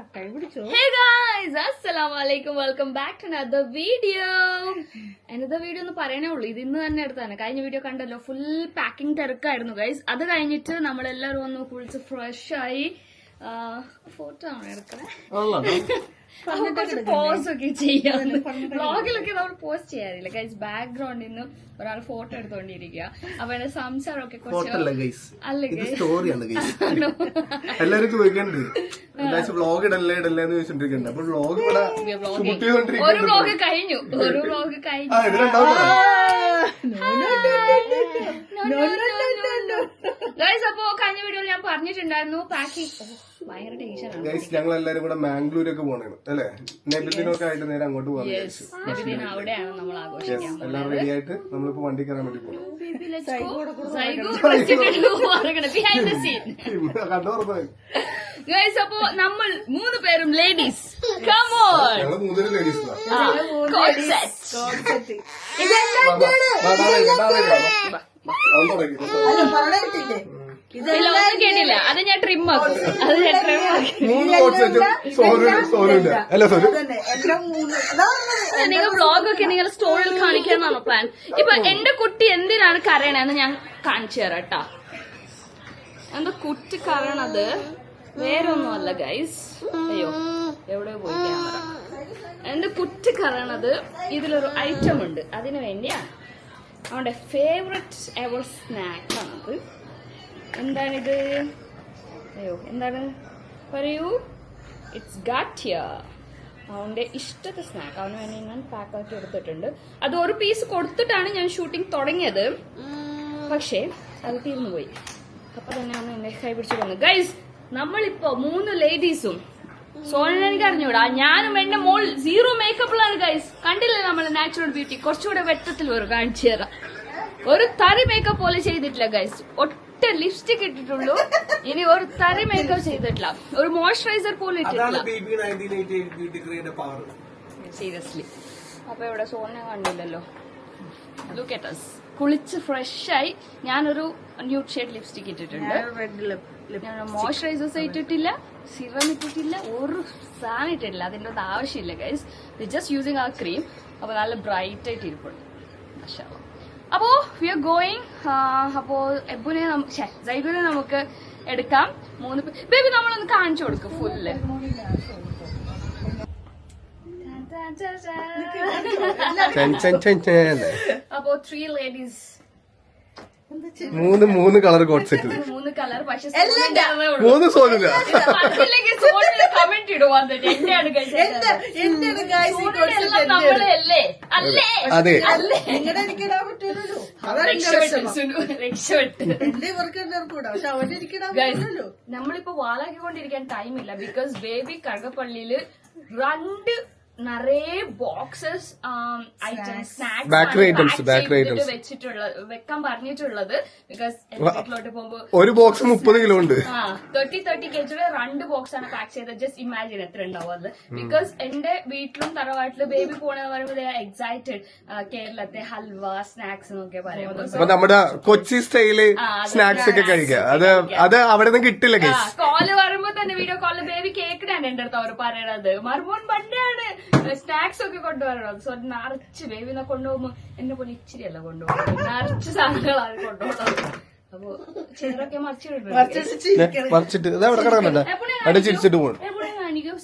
Hey guys, assalamualaikum. Welcome back to another video. Another video എന്ന് പറയാനേ ഉള്ളൂ. ഇത് ഇന്ന് തന്നെ എടുത്താണ്. കഴിഞ്ഞ വീഡിയോ കണ്ടല്ലോ, ഫുൾ പാക്കിംഗ് തിരക്കായിരുന്നു ഗൈസ്. അത് കഴിഞ്ഞിട്ട് നമ്മളെല്ലാരും ഒന്ന് കുളിച്ച് ഫ്രഷ് ആയി ഫോട്ടോ ആണ് എടുക്കണേ. പോസ്റ്റ് ഒക്കെ ചെയ്യാം. വ്ളോഗിലൊക്കെ നമ്മൾ പോസ്റ്റ് ചെയ്യാറില്ല ഗൈസ്. ബാക്ക്ഗ്രൗണ്ടിൽ നിന്ന് ഒരാൾ ഫോട്ടോ എടുത്തോണ്ടിരിക്കുക. അപ്പൊ എന്റെ സംസാരമൊക്കെ കുറച്ച് എല്ലാവർക്കും വ്ളോഗ് ഇടല്ലേ ഇടല്ലേന്ന് ചോദിച്ചോണ്ടിരിക്കുന്നുണ്ട്. അപ്പൊ വ്ളോഗ് ഒരു വ്ളോഗ് കഴിഞ്ഞു. ഗൈസ്, അപ്പൊ കഴിഞ്ഞ വീഡിയോയിൽ ഞാൻ പറഞ്ഞിട്ടുണ്ടായിരുന്നു പാക്കിംഗ് ഭയങ്കര ടെൻഷനാണ്. ഗൈസ്, ഞങ്ങൾ എല്ലാരും കൂടെ മാംഗ്ലൂരൊക്കെ പോകണം അല്ലേ? നബിദിനൊക്കെ ആയിട്ട് നേരെ അങ്ങോട്ട് പോകാം. അവിടെയാണ് നമ്മൾ ആഘോഷിക്കാൻ. എല്ലാം റെഡി ആയിട്ട് നമ്മളിപ്പോ വണ്ടി കയറാൻ വേണ്ടി പോകും. ഗൈസ്, അപ്പൊ നമ്മൾ 3 പേരും ലേഡീസ്. ഞങ്ങള് 3 ലേഡീസ് ഒന്നും കേട്ടില്ല. അത് ഞാൻ ട്രിം ആക്കും. നിങ്ങൾ വ്ളോഗൊക്കെ നിങ്ങൾ സ്റ്റോറിയിൽ കാണിക്കാന്നാണോ പ്ലാൻ? ഇപ്പൊ എന്റെ കുട്ടി എന്തിനാണ് കരയണെന്ന് ഞാൻ കാണിച്ചു തരാം കേട്ടാ. എന്റെ കുട്ടി കരയണത് വേറെ ഒന്നുമല്ല ഗൈസ്. അയ്യോ, എവിടെ പോയി ക്യാമറ? എന്റെ കുട്ടി കരയണത് ഇതിലൊരു ഐറ്റം ഉണ്ട്, അതിനു വേണ്ടിയാണ്. അവന്റെ ഫേവററ്റ് എവർ സ്നാക്ക് ആണത്. എന്താണിത്? അയ്യോ, എന്താണ് പറയൂ? ഇറ്റ്സ് ഗാറ്റിയ. അവന്റെ ഇഷ്ടത്തെ സ്നാക്ക്. അവന് വേണ്ടി ഞാൻ പാക്കാക്കി എടുത്തിട്ടുണ്ട്. അത് ഒരു പീസ് കൊടുത്തിട്ടാണ് ഞാൻ ഷൂട്ടിംഗ് തുടങ്ങിയത്, പക്ഷേ അത് തീർന്നുപോയി. അപ്പൊ തന്നെ അവൻ എന്നെ കൈ പിടിച്ചു കൊന്നു. ഗൈസ്, നമ്മളിപ്പോ 3 ലേഡീസും സോനൻ എനിക്ക് അറിഞ്ഞൂടാ. ഞാനും എന്റെ മോൾ 0 മേക്കപ്പിലാണ് ഗൈസ്. കണ്ടില്ലേ നമ്മള് നാച്ചുറൽ ബ്യൂട്ടി? കുറച്ചുകൂടെ വെട്ടത്തിൽ വരും, കാണിച്ചു തരാം. ഒരു തരി മേക്കപ്പ് പോലെ ചെയ്തിട്ടില്ല ഗൈസ്. ഒറ്റ ലിപ്സ്റ്റിക് ഇട്ടിട്ടുള്ളൂ. ഇനി ഒരു തരി മേക്കപ്പ് ചെയ്തിട്ടില്ല. ഒരു മോയ്സ്ചറൈസർ പോലും ഇട്ടിട്ടില്ല. സീരിയസ്ലി. അപ്പൊ ഇവിടെ സോനെ കണ്ടില്ലല്ലോ. Look at us. കുളിച്ച് ഫ്രഷായി. ഞാനൊരു ന്യൂഡ് ഷെയ്ഡ് ലിപ്സ്റ്റിക് ഇട്ടിട്ടുണ്ട്. ഞാൻ മോയ്സ്ചറൈസേഴ്സ് ഇട്ടിട്ടില്ല, സിറം ഇട്ടിട്ടില്ല, ഒരു സാധനം ഇട്ടിട്ടില്ല. അതിന്റെ അത് ആവശ്യമില്ല ഗൈസ്. ജസ്റ്റ് യൂസിങ് ആ ക്രീം. അപ്പൊ നല്ല ബ്രൈറ്റ് ആയിട്ട് ഇരിപ്പുണ്ട്. അപ്പോ വി ആർ ഗോയിങ്. അപ്പോ എബുനെ സൈബുനെ നമുക്ക് എടുക്കാം. 3 ബേബി നമ്മളൊന്ന് കാണിച്ചു കൊടുക്കും ഫുള്ള്. അപ്പോ 3 ladies, 3 colour coat set. 3 colour. പക്ഷെ 3 സോനില്ല. കമന്റ് ഇടുവാ. അതെ, നമ്മളിപ്പോ വാളാക്കിക്കൊണ്ടിരിക്കാൻ ടൈമില്ല. ബിക്കോസ് ബേബി കടകപ്പള്ളിയില് 2 നിറയെ ബോക്സസ് ബേക്കറി ഐറ്റംസ് വെക്കാൻ പറഞ്ഞിട്ടുള്ളത്. ബിക്കോസ് വീട്ടിലോട്ട് പോകുമ്പോ ഒരു ബോക്സ് 30 കിലോ ഉണ്ട്. 30 kg 2 ബോക്സ് ആണ് പാക്ക് ചെയ്തത്. ജസ്റ്റ് ഇമാജിൻ എത്ര ഉണ്ടാവും അത്. ബിക്കോസ് എന്റെ വീട്ടിലും തറവാട്ടിലും ബേബി പോണെന്ന് പറയുമ്പോൾ എക്സൈറ്റഡ്. കേരളത്തെ ഹൽവ സ്നാക്സ് എന്നൊക്കെ പറയുമ്പോൾ നമ്മുടെ കൊച്ചി സ്റ്റൈല് സ്നാക്സ് ഒക്കെ കഴിക്കാം. അത് അവിടെ നിന്ന് കിട്ടില്ല. കോള് പറയുമ്പോ തന്നെ വീഡിയോ കോളില് ബേബി കേക്കിനാണ് എന്റെ അടുത്ത് അവർ പറയണത്. മർമോൻ പണ്ടാണ് സ്നാക്സ് ഒക്കെ കൊണ്ടുവരണം. സോ നിറച്ച് ബേബിനെ കൊണ്ടുപോകുമ്പോ എന്നെ പോലെ ഇച്ചിരി അല്ല കൊണ്ടുപോകും, നിറച്ച് സാധനങ്ങളാണ് കൊണ്ടുപോകുന്നത്. അപ്പൊ ചെറുതൊക്കെ മറിച്ചിട്ട് ചിരിച്ചിട്ട് പോകും.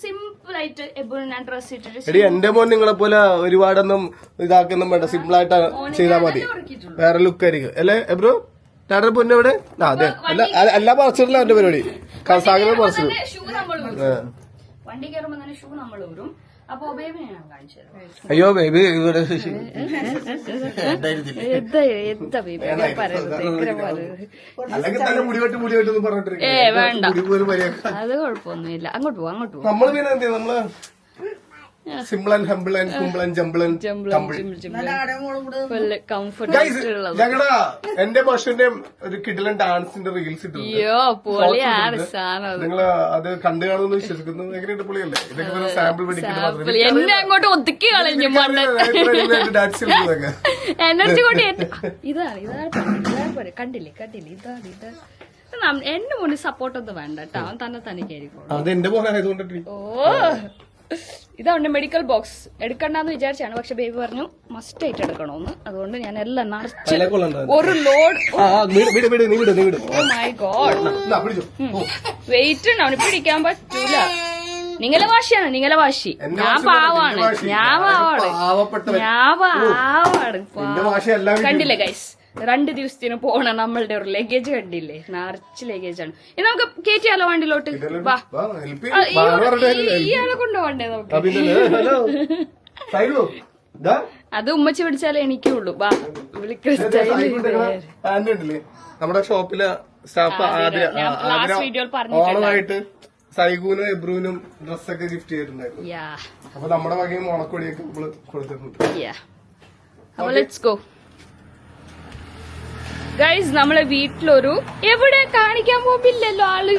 സിമ്പിൾ ആയിട്ട് എപ്പോഴും ഞാൻ ഡ്രസ് ഇട്ടിട്ട്. എടി, എന്റെ മോൻ നിങ്ങളെ പോലെ ഒരുപാടൊന്നും ഇതാക്കൊന്നും വേണ്ട. സിമ്പിൾ ആയിട്ട് ചെയ്താൽ മതി. വേറെ ലുക്ക് ആയിരിക്കും അല്ലേ എബ്രോ? ഡാഡർ പൊന്നെ ഇവിടെ. അതെ, എല്ലാ പറിച്ചിട്ടില്ല അവന്റെ പരിപാടി. സാഗരം പറിച്ചിട്ട് വണ്ടി കയറുമ്പോ തന്നെ ഷൂ നമ്മൾ ഊരും. അപ്പൊ ബേബിനെ ഞാൻ കാണിച്ചു തരാം. അയ്യോ ബേബി ഇവിടെ വേണ്ട, അത് കുഴപ്പമൊന്നുമില്ല. അങ്ങോട്ട് പോവാ, അങ്ങോട്ട് പോവാ. നമ്മള് പിന്നെ എന്ത് നമ്മള് സിമ്പിൾ ആൻഡ് ഹംബിൾ ആൻഡ് കുമ്പിൾ ആൻഡ് ജംബിൾ ഞങ്ങളുടെ എന്റെ പശുവിന്റെ ഒരു കിടിലൻ ഡാൻസിന്റെ റീൽസ് നിങ്ങൾ അത് കണ്ടു കാണുമെന്ന് വിശ്വസിക്കുന്നു. എങ്ങനെയുണ്ട്? പുള്ളിയല്ലേ? ഇതൊക്കെ സാമ്പിൾ പിടിക്കുന്നത് എന്നെ അങ്ങോട്ട് ഒതുക്കി കളഞ്ഞു. ഡാൻസ് എനർജി കൊണ്ട് ഇതാണ് കണ്ടില്ലേ ഇതാണ് എന്റെ മുന്നിൽ സപ്പോർട്ടൊന്നും വേണ്ട കേട്ടോ, അവൻ തന്നെ തനിക്കായിരിക്കും. അത് എന്റെ മോനായതുകൊണ്ടിട്ട്. ഓ ഇതാണ് മെഡിക്കൽ ബോക്സ്. എടുക്കണ്ടെന്ന് വിചാരിച്ചാണ്, പക്ഷെ ബേബി പറഞ്ഞു മസ്റ്റ് ആയിട്ട് എടുക്കണോന്ന്. അതുകൊണ്ട് ഞാൻ എല്ലാം നിറച്ച് ഒരു load. Oh my God, weight ഉണ്ട്, അവന് പിടിക്കാൻ പറ്റൂല. നിങ്ങളെ വാശിയാണ്, നിങ്ങളെ വാശി. ഞാൻ പാവാണ്, ഞാൻ പാവാണ്. കണ്ടില്ലേ ഗൈസ്, 2 ദിവസത്തിന് പോണ നമ്മളുടെ ഒരു ലഗേജ് കണ്ടില്ലേ, നിറച്ച് ലഗേജ് ആണ്. ഇനി നമുക്ക് കയറ്റിയാലോ വണ്ടിയിലോട്ട്? വാ, ഇയാളെ കൊണ്ടുപോകണ്ടേ നമുക്ക്? അത് ഉമ്മച്ചി പിടിച്ചാലേ എനിക്കുള്ളൂ. വാ, നമ്മുടെ ഷോപ്പിലെ സ്റ്റാഫ് ഓണമായിട്ട് സൈഗുനും എബ്രുവിനും ഡ്രസ്സൊക്കെ ഗിഫ്റ്റ് ചെയ്തിട്ടുണ്ടായിരുന്നു. അപ്പൊ നമ്മുടെ വകയും ഓണക്കൊടിയൊക്കെ നമ്മള് കൊടുത്തിട്ടുണ്ട്. അപ്പൊ ലെറ്റ്സ് ഗോ ഗൈസ്. നമ്മളെ വീട്ടിലൊരു എവിടെ കാണിക്കാൻ പോകില്ലല്ലോ ആള്.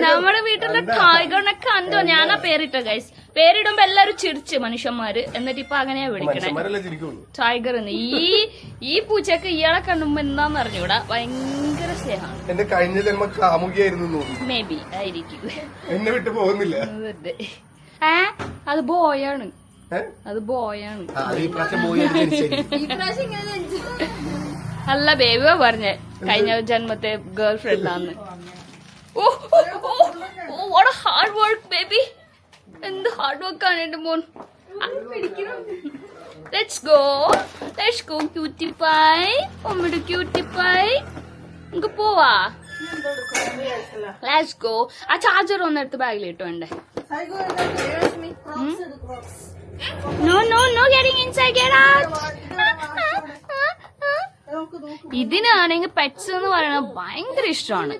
നമ്മുടെ വീട്ടിലെ ടൈഗറിനെ കണ്ടോ? ഞാനാ പേരിട്ട ഗൈസ്. പേരിടുമ്പോ എല്ലാരും ചിരിച്ച് മനുഷ്യന്മാര്, എന്നിട്ട് ഇപ്പൊ അങ്ങനെയാ വിളിക്കണേ ടൈഗർ എന്ന്. ഈ പൂച്ചക്ക് ഇയാളെ കണ്ടുമ്പോ എന്താന്ന് അറിഞ്ഞൂടാ, ഭയങ്കര സ്നേഹമാണ്. എന്റെ കഴിഞ്ഞ ജന്മ കാമുകിയായിരുന്നു. മേ ബി ആയിരിക്കും. എന്നെ വിട്ടു പോകുന്നില്ല. അത് ബോയാണ്, അത് ബോയാണ്. അല്ല ബേബിയോ പറഞ്ഞേ കഴിഞ്ഞ ജന്മത്തെ ഗേൾ ഫ്രണ്ട് ആന്ന്. വാട്ട് ഹാർഡ് വർക്ക് ബേബി, എന്ത് ഹാർഡ് വർക്ക് ആണ് എന്റെ മോൻ. ലെറ്റ്സ് ഗോ ക്യൂട്ടി പൈ, ഒമ്മയുടെ ക്യൂട്ടി പൈ. നമുക്ക് പോവാ, ലെറ്റ്സ് ഗോ. ആ ചാർജർ ഒന്നെടുത്ത് ബാഗിലിട്ടോ എന്റെ. No, getting inside, get out. ഇതിനാണെങ്കിൽ പെറ്റ്സ് എന്ന് പറയുന്നത് ഭയങ്കര ഇഷ്ടമാണ്.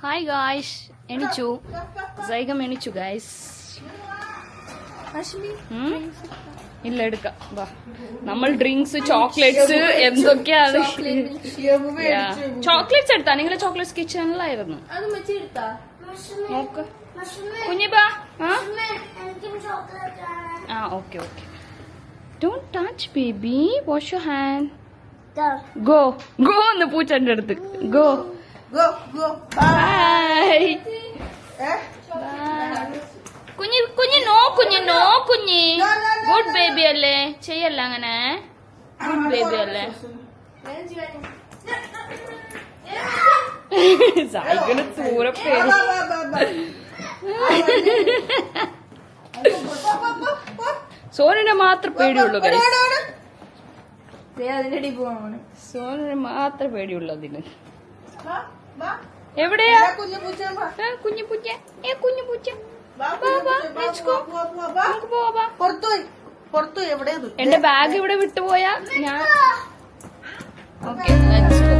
ഹായ് ഗായ്സ്, എണിച്ചു സൈഗം, എണിച്ചു ഗായ്സ്. ഇല്ല എടുക്കാം, വാ. നമ്മൾ ഡ്രിങ്ക്സ്, ചോക്ലേറ്റ്സ്, എന്തൊക്കെയാണ്. ചോക്ലേറ്റ്സ് എടുത്താ? നിങ്ങളെ ചോക്ലേറ്റ്സ് കിച്ചണിലായിരുന്നു. നോക്ക് കുഞ്ഞിബാ. Okay. Don't touch baby, wash your hand. Go എന്ന് പൂച്ചന്റെ അടുത്ത്. ഗോ. ബൈ. കുഞ്ഞി നോ കുഞ്ഞി. ഗുഡ് ബേബി അല്ലേ, ചെയ്യല്ല അങ്ങനെ. ഗുഡ് ബേബി അല്ലേ. സായിക്കണ ദൂര പേര്. സോനിനെ മാത്രം പേടിയുള്ളൂ ഗൈസ്, സോനിനെ മാത്രം പേടിയുള്ളൂ അതിന്. എവിടെയാ കുഞ്ഞു പൂച്ച? എന്റെ ബാഗ് ഇവിടെ വിട്ടുപോയാ ഞാൻ. Okay, let's go.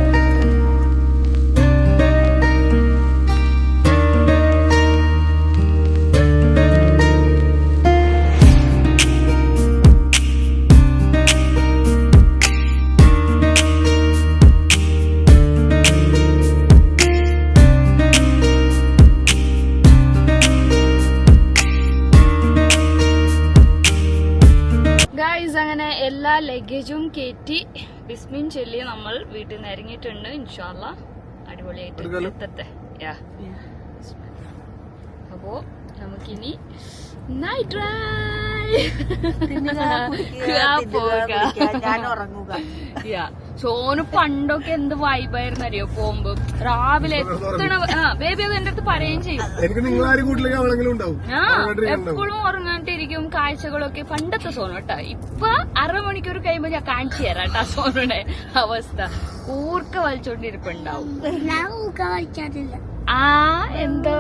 അങ്ങനെ എല്ലാ ലഗേജും കയറ്റി ബിസ്മിൻ ചൊല്ലി നമ്മൾ വീട്ടിൽ നിന്ന് ഇറങ്ങിയിട്ടുണ്ട്. ഇൻഷാല്ല അടിപൊളിയായിട്ട് എത്തത്തെ. അപ്പോ നമുക്കിനി നൈറ്റ് സോന് പണ്ടൊക്കെ എന്ത് വൈബായിരുന്നു അറിയോ പോകുമ്പോ. രാവിലെ എത്തണ ബേബി അത് എന്റെ അടുത്ത് പറയുകയും ചെയ്യും. എപ്പോഴും ഉറങ്ങാണ്ടിരിക്കും, കാഴ്ചകളൊക്കെ. പണ്ടത്തെ സോനു കേട്ടാ. ഇപ്പൊ അരമണിക്കൂർ കഴിയുമ്പോ ഞാൻ കാണിച്ചു തരാം കേട്ടാ സോനുടെ അവസ്ഥ. ഊർക്ക വലിച്ചോണ്ടിരിപ്പുണ്ടാവും. എന്തോ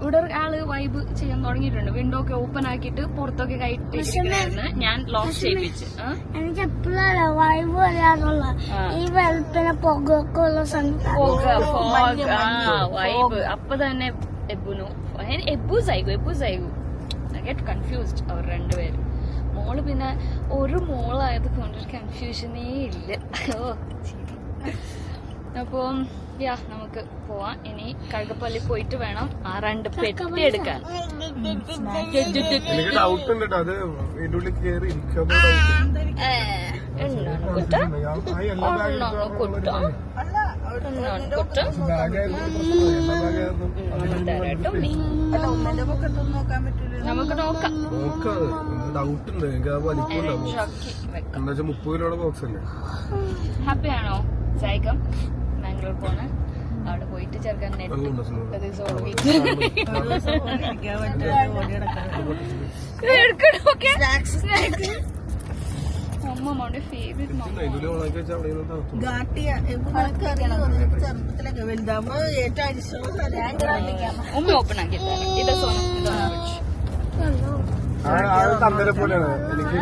ഇവിടെ ആള് വൈബ് ചെയ്യാൻ തുടങ്ങിയിട്ടുണ്ട്. വിൻഡോ ഒക്കെ ഓപ്പൺ ആക്കിയിട്ട് പുറത്തൊക്കെ കയറ്റിരിക്കുന്നതായിരുന്നു. ഞാൻ ലോക്ക് ചെയ്യിപ്പിച്ച്. എനിക്ക് എപ്പോഴാണ് വൈബ് വരാനുള്ള ഈ വെളുപ്പിനെ പുകയൊക്കെയുള്ള വൈബ്. അപ്പൊ തന്നെ എബു സൈഗു ഗെറ്റ് കൺഫ്യൂസ്ഡ് അവർ രണ്ടുപേരും. മോള് പിന്നെ ഒരു മോളായത് കൊണ്ടൊരു കൺഫ്യൂഷനേ ഇല്ല. അപ്പം യാ നമുക്ക് പോവാം. ഇനി കഴുകപ്പള്ളി പോയിട്ട് വേണം ആ 2 പെട്ടി എടുക്കാൻ. എനിക്ക് ഡൗട്ട് ഉണ്ട് കേട്ടോ, അത് ഇതിന്റെ ഉള്ളിൽ കയറി ഇരിക്കുമ്പോ എന്നാണ് കുട്ട ഒന്നാണ് കുട്ട ഒന്നാണ് കുട്ട നമുക്ക് നോക്കാം. ഡൗട്ട് ഉണ്ട് എനിക്ക്. ആ വലിപ്പമുണ്ടോ എന്താ വെച്ചാൽ 30 കിലോയുടെ ബോക്സ് അല്ലേ. ഹാപ്പിയാണോ സൈകം ബാംഗ്ലൂർ പോണ്? അവിടെ പോയിട്ട് ചെറുക്കാൻ അമ്മമ്മയുടെ ഫേവറേറ്റ് ഉമ്മ ഓപ്പൺ ആക്കി ഇത് സോനം തന്തരെ പോലെയാണ് എനിക്ക്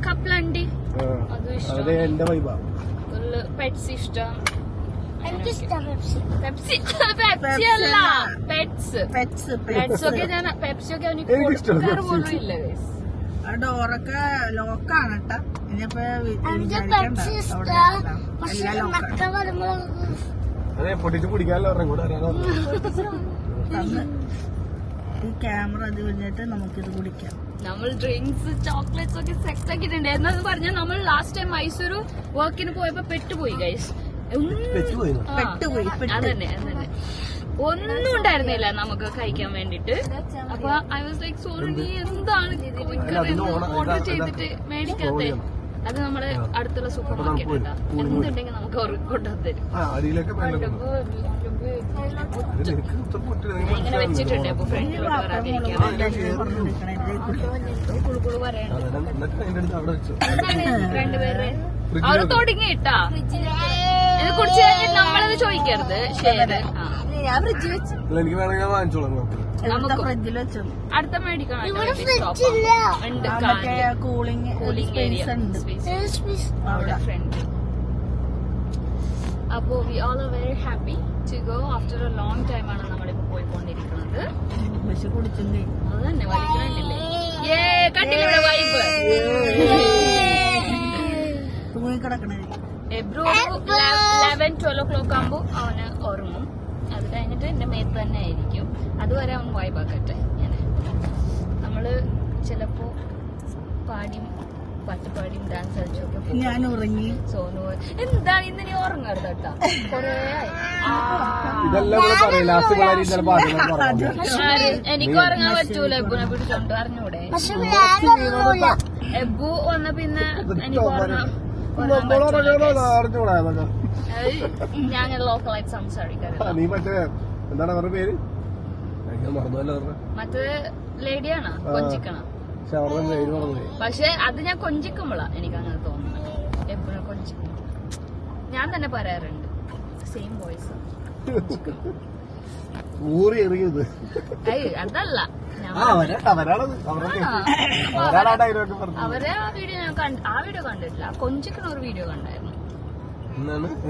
കപ്പലണ്ടി അതും ഇഷ്ടം. എന്റെ വൈബാ. പെറ്റ്സ് ഇഷ്ടം. എനിക്കിഷ്ടം പെപ്സി. പെപ്സി അല്ല പെറ്റ്സ്. പെറ്റ്സ് ഒക്കെ ഞാൻ പെപ്സി ഒക്കെ അവന് കൊടുക്കാറ് പോലും ഇല്ല. ഡോറൊക്കെ ലോക്കാണ് കേട്ടോ. ഇനിയിപ്പോ എനിക്ക് പെപ്സി ഇഷ്ടം. പക്ഷെ മക്ക വരുമ്പോ അതെ പൊട്ടിച്ച് കുടിക്കാനല്ലോ പറഞ്ഞ കൂടെ അറിയാനോ. ഈ ക്യാമറ അത് കഴിഞ്ഞിട്ട് നമുക്കിത് കുടിക്കാം. നമ്മൾ ഡ്രിങ്ക്സ് ചോക്ലേറ്റ്സ് ഒക്കെ സെറ്റ് ആക്കിയിട്ടുണ്ട്. എന്നു പറഞ്ഞാൽ നമ്മൾ ലാസ്റ്റ് ടൈം മൈസൂര് വർക്കിന് പോയപ്പോ പെട്ടുപോയി ഗൈസ്. അതന്നെ ഒന്നും ഉണ്ടായിരുന്നില്ല നമുക്ക് കഴിക്കാൻ വേണ്ടിട്ട്. അപ്പൊ ഐ വാസ് ലൈക്ക് സോറി നീ എന്താണ് ഓർഡർ ചെയ്തിട്ട് മേടിക്കാത്തെ? അത് നമ്മള് അടുത്തുള്ള സൂപ്പർ മാർക്കറ്റ് ഉണ്ടാ എന്തുണ്ടെങ്കിൽ നമുക്ക് കൊണ്ടുതരും. ഇങ്ങനെ വെച്ചിട്ടുണ്ട്. അപ്പൊ ഫ്രണ്ടിലോട്ട് വരാതിരിക്കാൻ കുളുകുളു പറയണം. രണ്ടുപേരെ അവര് തുടങ്ങിയിട്ടാ ഇത് കുടിച്ച് കഴിഞ്ഞിട്ട് നമ്മളത് ചോദിക്കരുത്. ശരി എനിക്ക് വേണമെങ്കിൽ ഞാൻ വാങ്ങിച്ചോളാം. ഫ്രിഡ്ജിൽ വെച്ചു അടുത്ത മേടിക്കണം. കൂളിംഗ് ഏരിയ അവിടെ ഫ്രണ്ട്. അപ്പോ we all are very happy to go. After a long time ആണ് നമ്മളിപ്പോ പോയിക്കൊണ്ടിരിക്കുന്നത്. പക്ഷെ കുടിച്ചെങ്കിൽ അത് തന്നെ വലിക്കണ്ടില്ലേ. കണ്ടില്ലേ വൈബ്. തൂങ്ങിക്കിടക്കണേ. എബ്രു 11-12 o'clock ആകുമ്പോ അവന് ഉറങ്ങും. അത് കഴിഞ്ഞിട്ട് എന്റെ മേത്ത് തന്നെ ആയിരിക്കും. അതുവരെ അവൻ വൈബാക്കട്ടെ. ഇങ്ങനെ നമ്മള് ചിലപ്പോ പാടിയും പാട്ടുപാടിയും ഡാൻസ് കളിച്ചൊക്കെ ഞാൻ ഉറങ്ങി. സോനു എന്താണ് ഇന്ന് നീ ഉറങ്ങരുത് കേട്ടാ. കൊറേ എനിക്ക് ഉറങ്ങാൻ പറ്റൂല. എബുനെ പിടിച്ചോണ്ട് അറിഞ്ഞൂടെ. എബു വന്ന പിന്നെ എനിക്ക് ഉറങ്ങാൻ ഞാൻ ലോക്കലായിട്ട് സംസാരിക്കാറില്ല. നീ മറ്റേ എന്താണ് അവരുടെ പേര്? മറ്റേ ലേഡിയാണ് കൊഞ്ചിക്കണം. പക്ഷെ അത് ഞാൻ കൊഞ്ചിക്കുമ്പോളാ എനിക്ക് അങ്ങനെ തോന്നുന്നത്. എപ്പോഴും കൊഞ്ചിക്കും. ഞാൻ തന്നെ പറയാറുണ്ട് സെയിം വോയിസ്. അതല്ല അവരെ ആ വീഡിയോ ഞാൻ കണ്ടിട്ടില്ല. കൊഞ്ചിക്കണ ഒരു വീഡിയോ കണ്ടായിരുന്നു.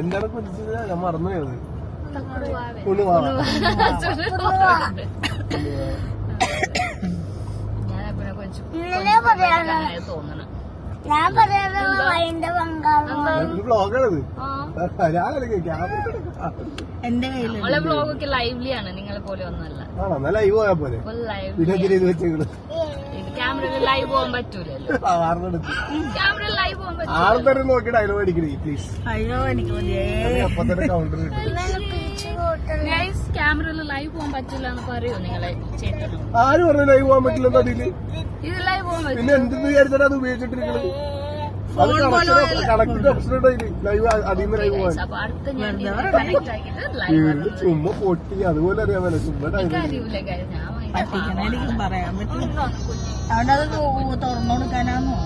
എന്താണ് കൊഞ്ചിച്ചത്? ഞാൻ മറന്നുപോയത്. ഞാൻ എപ്പോഴും കൊഞ്ചിക്കും തോന്നണം. ഞാൻ പറയാനുള്ള വൈൻ്റെ പങ്കാളി എന്റെ കയ്യിൽ നമ്മളെ വ്ലോഗൊക്കെ ലൈവ്ലി ആണ്. നിങ്ങളെ പോലെ ഒന്നല്ല. ലൈവ് പോയാ പോലെ ക്യാമറയിൽ ലൈവ് പോകാൻ പറ്റൂലല്ലോ. ക്യാമറയിൽ ലൈവ് പോകാൻ പറ്റൂല. ആൾക്കാരെ നോക്കി ഡയലോഗ് അടിക്കണേ പ്ലീസ്. അയ്യോ എനിക്ക് അപ്പൊ തന്നെ കൗണ്ടർ കിട്ടും. ക്യാമറയിൽ ലൈവ് പോകാൻ പറ്റില്ല എന്ന് പറയൂ നിങ്ങളെ ചേട്ടൻ. ആര് പറഞ്ഞു ലൈവ് പോകാൻ പറ്റില്ലെന്ന് അതില്? ഇത് ലൈവ് പോകാൻ പറ്റും. പിന്നെ എന്തെന്ന് വിചാരിച്ചാൽ അത് ഉപയോഗിച്ചിട്ടിരിക്കണത്? കണക്റ്റിന്റെ ഓപ്ഷൻ ഉണ്ട് അതില്. ലൈവ് അതിന്ന് ലൈവ് പോകാൻ അപ്പൊ അടുത്ത ഞാൻ കണക്ട് ആക്കിയിട്ട് ലൈവ് ചുമ്മാ പൊട്ടി അതുപോലെ അറിയാമല്ലോ. ചുമ്മാ അറിയൂല കാര്യം. ഞാൻ പറ്റിക്കണ എനിക്ക് പറയാൻ പറ്റും. അവിടെ അത് തുറന്നു കൊടുക്കാനാന്നോ?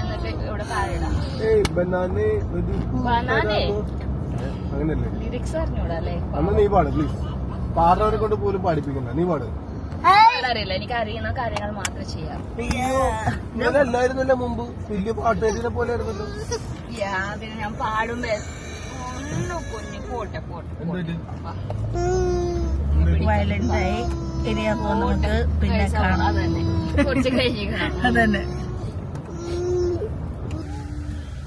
എന്നിട്ട് ഇവിടെ താഴെടാം. അങ്ങനല്ലേ ലിറിക്സ് അറിഞ്ഞൂടാ അല്ലേ? അന്ന് നീ പാട് പ്ലീസ്. പാടുന്നവരെ കൊണ്ട് പോലും പാടിപ്പിക്കണ്ട. നീ പാട്. അറിയില്ല. എനിക്ക് അറിയുന്ന കാര്യങ്ങൾ മാത്രമേ ചെയ്യാം. ഞാനല്ലായിരുന്നല്ലോ മുമ്പ്. വലിയ പാട്ടുകാരിനെ പോലെ ആയിരുന്നല്ലോ. പിന്നെ ഞാൻ പാടുമ്പോ കുഞ്ഞു പോട്ടെ വയലന്റായി ഇനിയപ്പോ നമുക്ക് പിന്നെ കാണാം. അതന്നെ കുറച്ച് കഴിഞ്ഞിരിക്കണം. അതന്നെ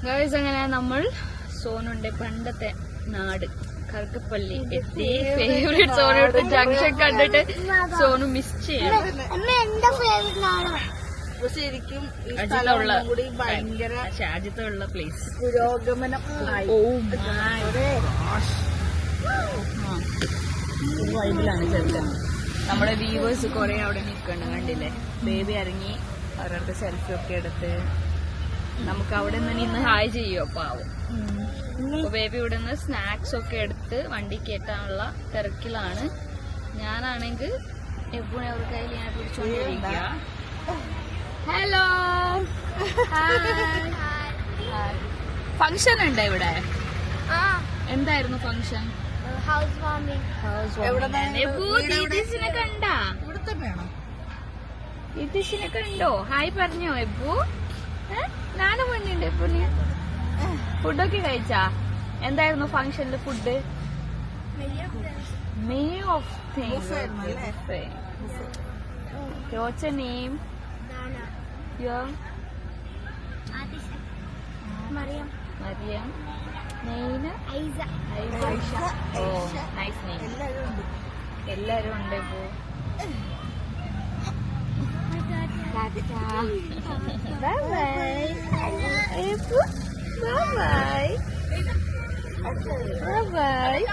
ഗൈസ് അങ്ങനെ നമ്മൾ സോനുന്റെ പണ്ടത്തെ നാട് കറുക്കപ്പള്ളി എത്തി. ഫേവറേറ്റ് സോനു ജംഗ്ഷൻ കണ്ടിട്ട് സോനു മിസ് ചെയ്യും. ശരിക്കും ഈ അജിത്തുള്ള സ്ഥലം കൂടി ഭയങ്കര അജിത്തുള്ള പ്ലേസ്. പുരോഗമനം ആയി. ഒരു വൈബിലാണ് ചെറുക്കൻ. നമ്മുടെ വ്യൂവേഴ്സ് കുറെ അവിടെ നിൽക്കണ്ട്, കണ്ടില്ലേ? ബേബി ഇറങ്ങി അവരടുത്ത് സെൽഫി ഒക്കെ എടുത്ത് നമുക്ക് അവിടെ നിന്ന് ഇന്ന് ഹായ് ചെയ്യോ പാവം. അപ്പൊ ബേബി ഇവിടെ നിന്ന് സ്നാക്സ് ഒക്കെ എടുത്ത് വണ്ടി കയറ്റാനുള്ള തിരക്കിലാണ്. ഞാനാണെങ്കിൽ എപ്പോഴും അവർ കയ്യിൽ ഞാൻ പിടിച്ചോണ്ടിരിക്കുക. ഹലോ, ഫംഗ്ഷൻ ഉണ്ട് ഇവിടെ. എന്തായിരുന്നു ഫംഗ്ഷൻ? House warming. കണ്ടാ ഇവിടെ തന്നെയാണോ? ഇതീഷിനെ കണ്ടോ? ഹായ് പറഞ്ഞോ എബു? ഞാനും വന്നിണ്ട് എബുന്. ഫുഡൊക്കെ കഴിച്ചാ? എന്തായിരുന്നു ഫംഗ്ഷനില് food? Many of things. Buffet. What's your name? Dana. Your Atisha. Mariam. Mariam. Naina. Aiza. Aisha. Oh, nice name. എല്ലാരും ഉണ്ട് ഇപ്പോ. Bye bye. Ebu. Bye bye. Bye bye.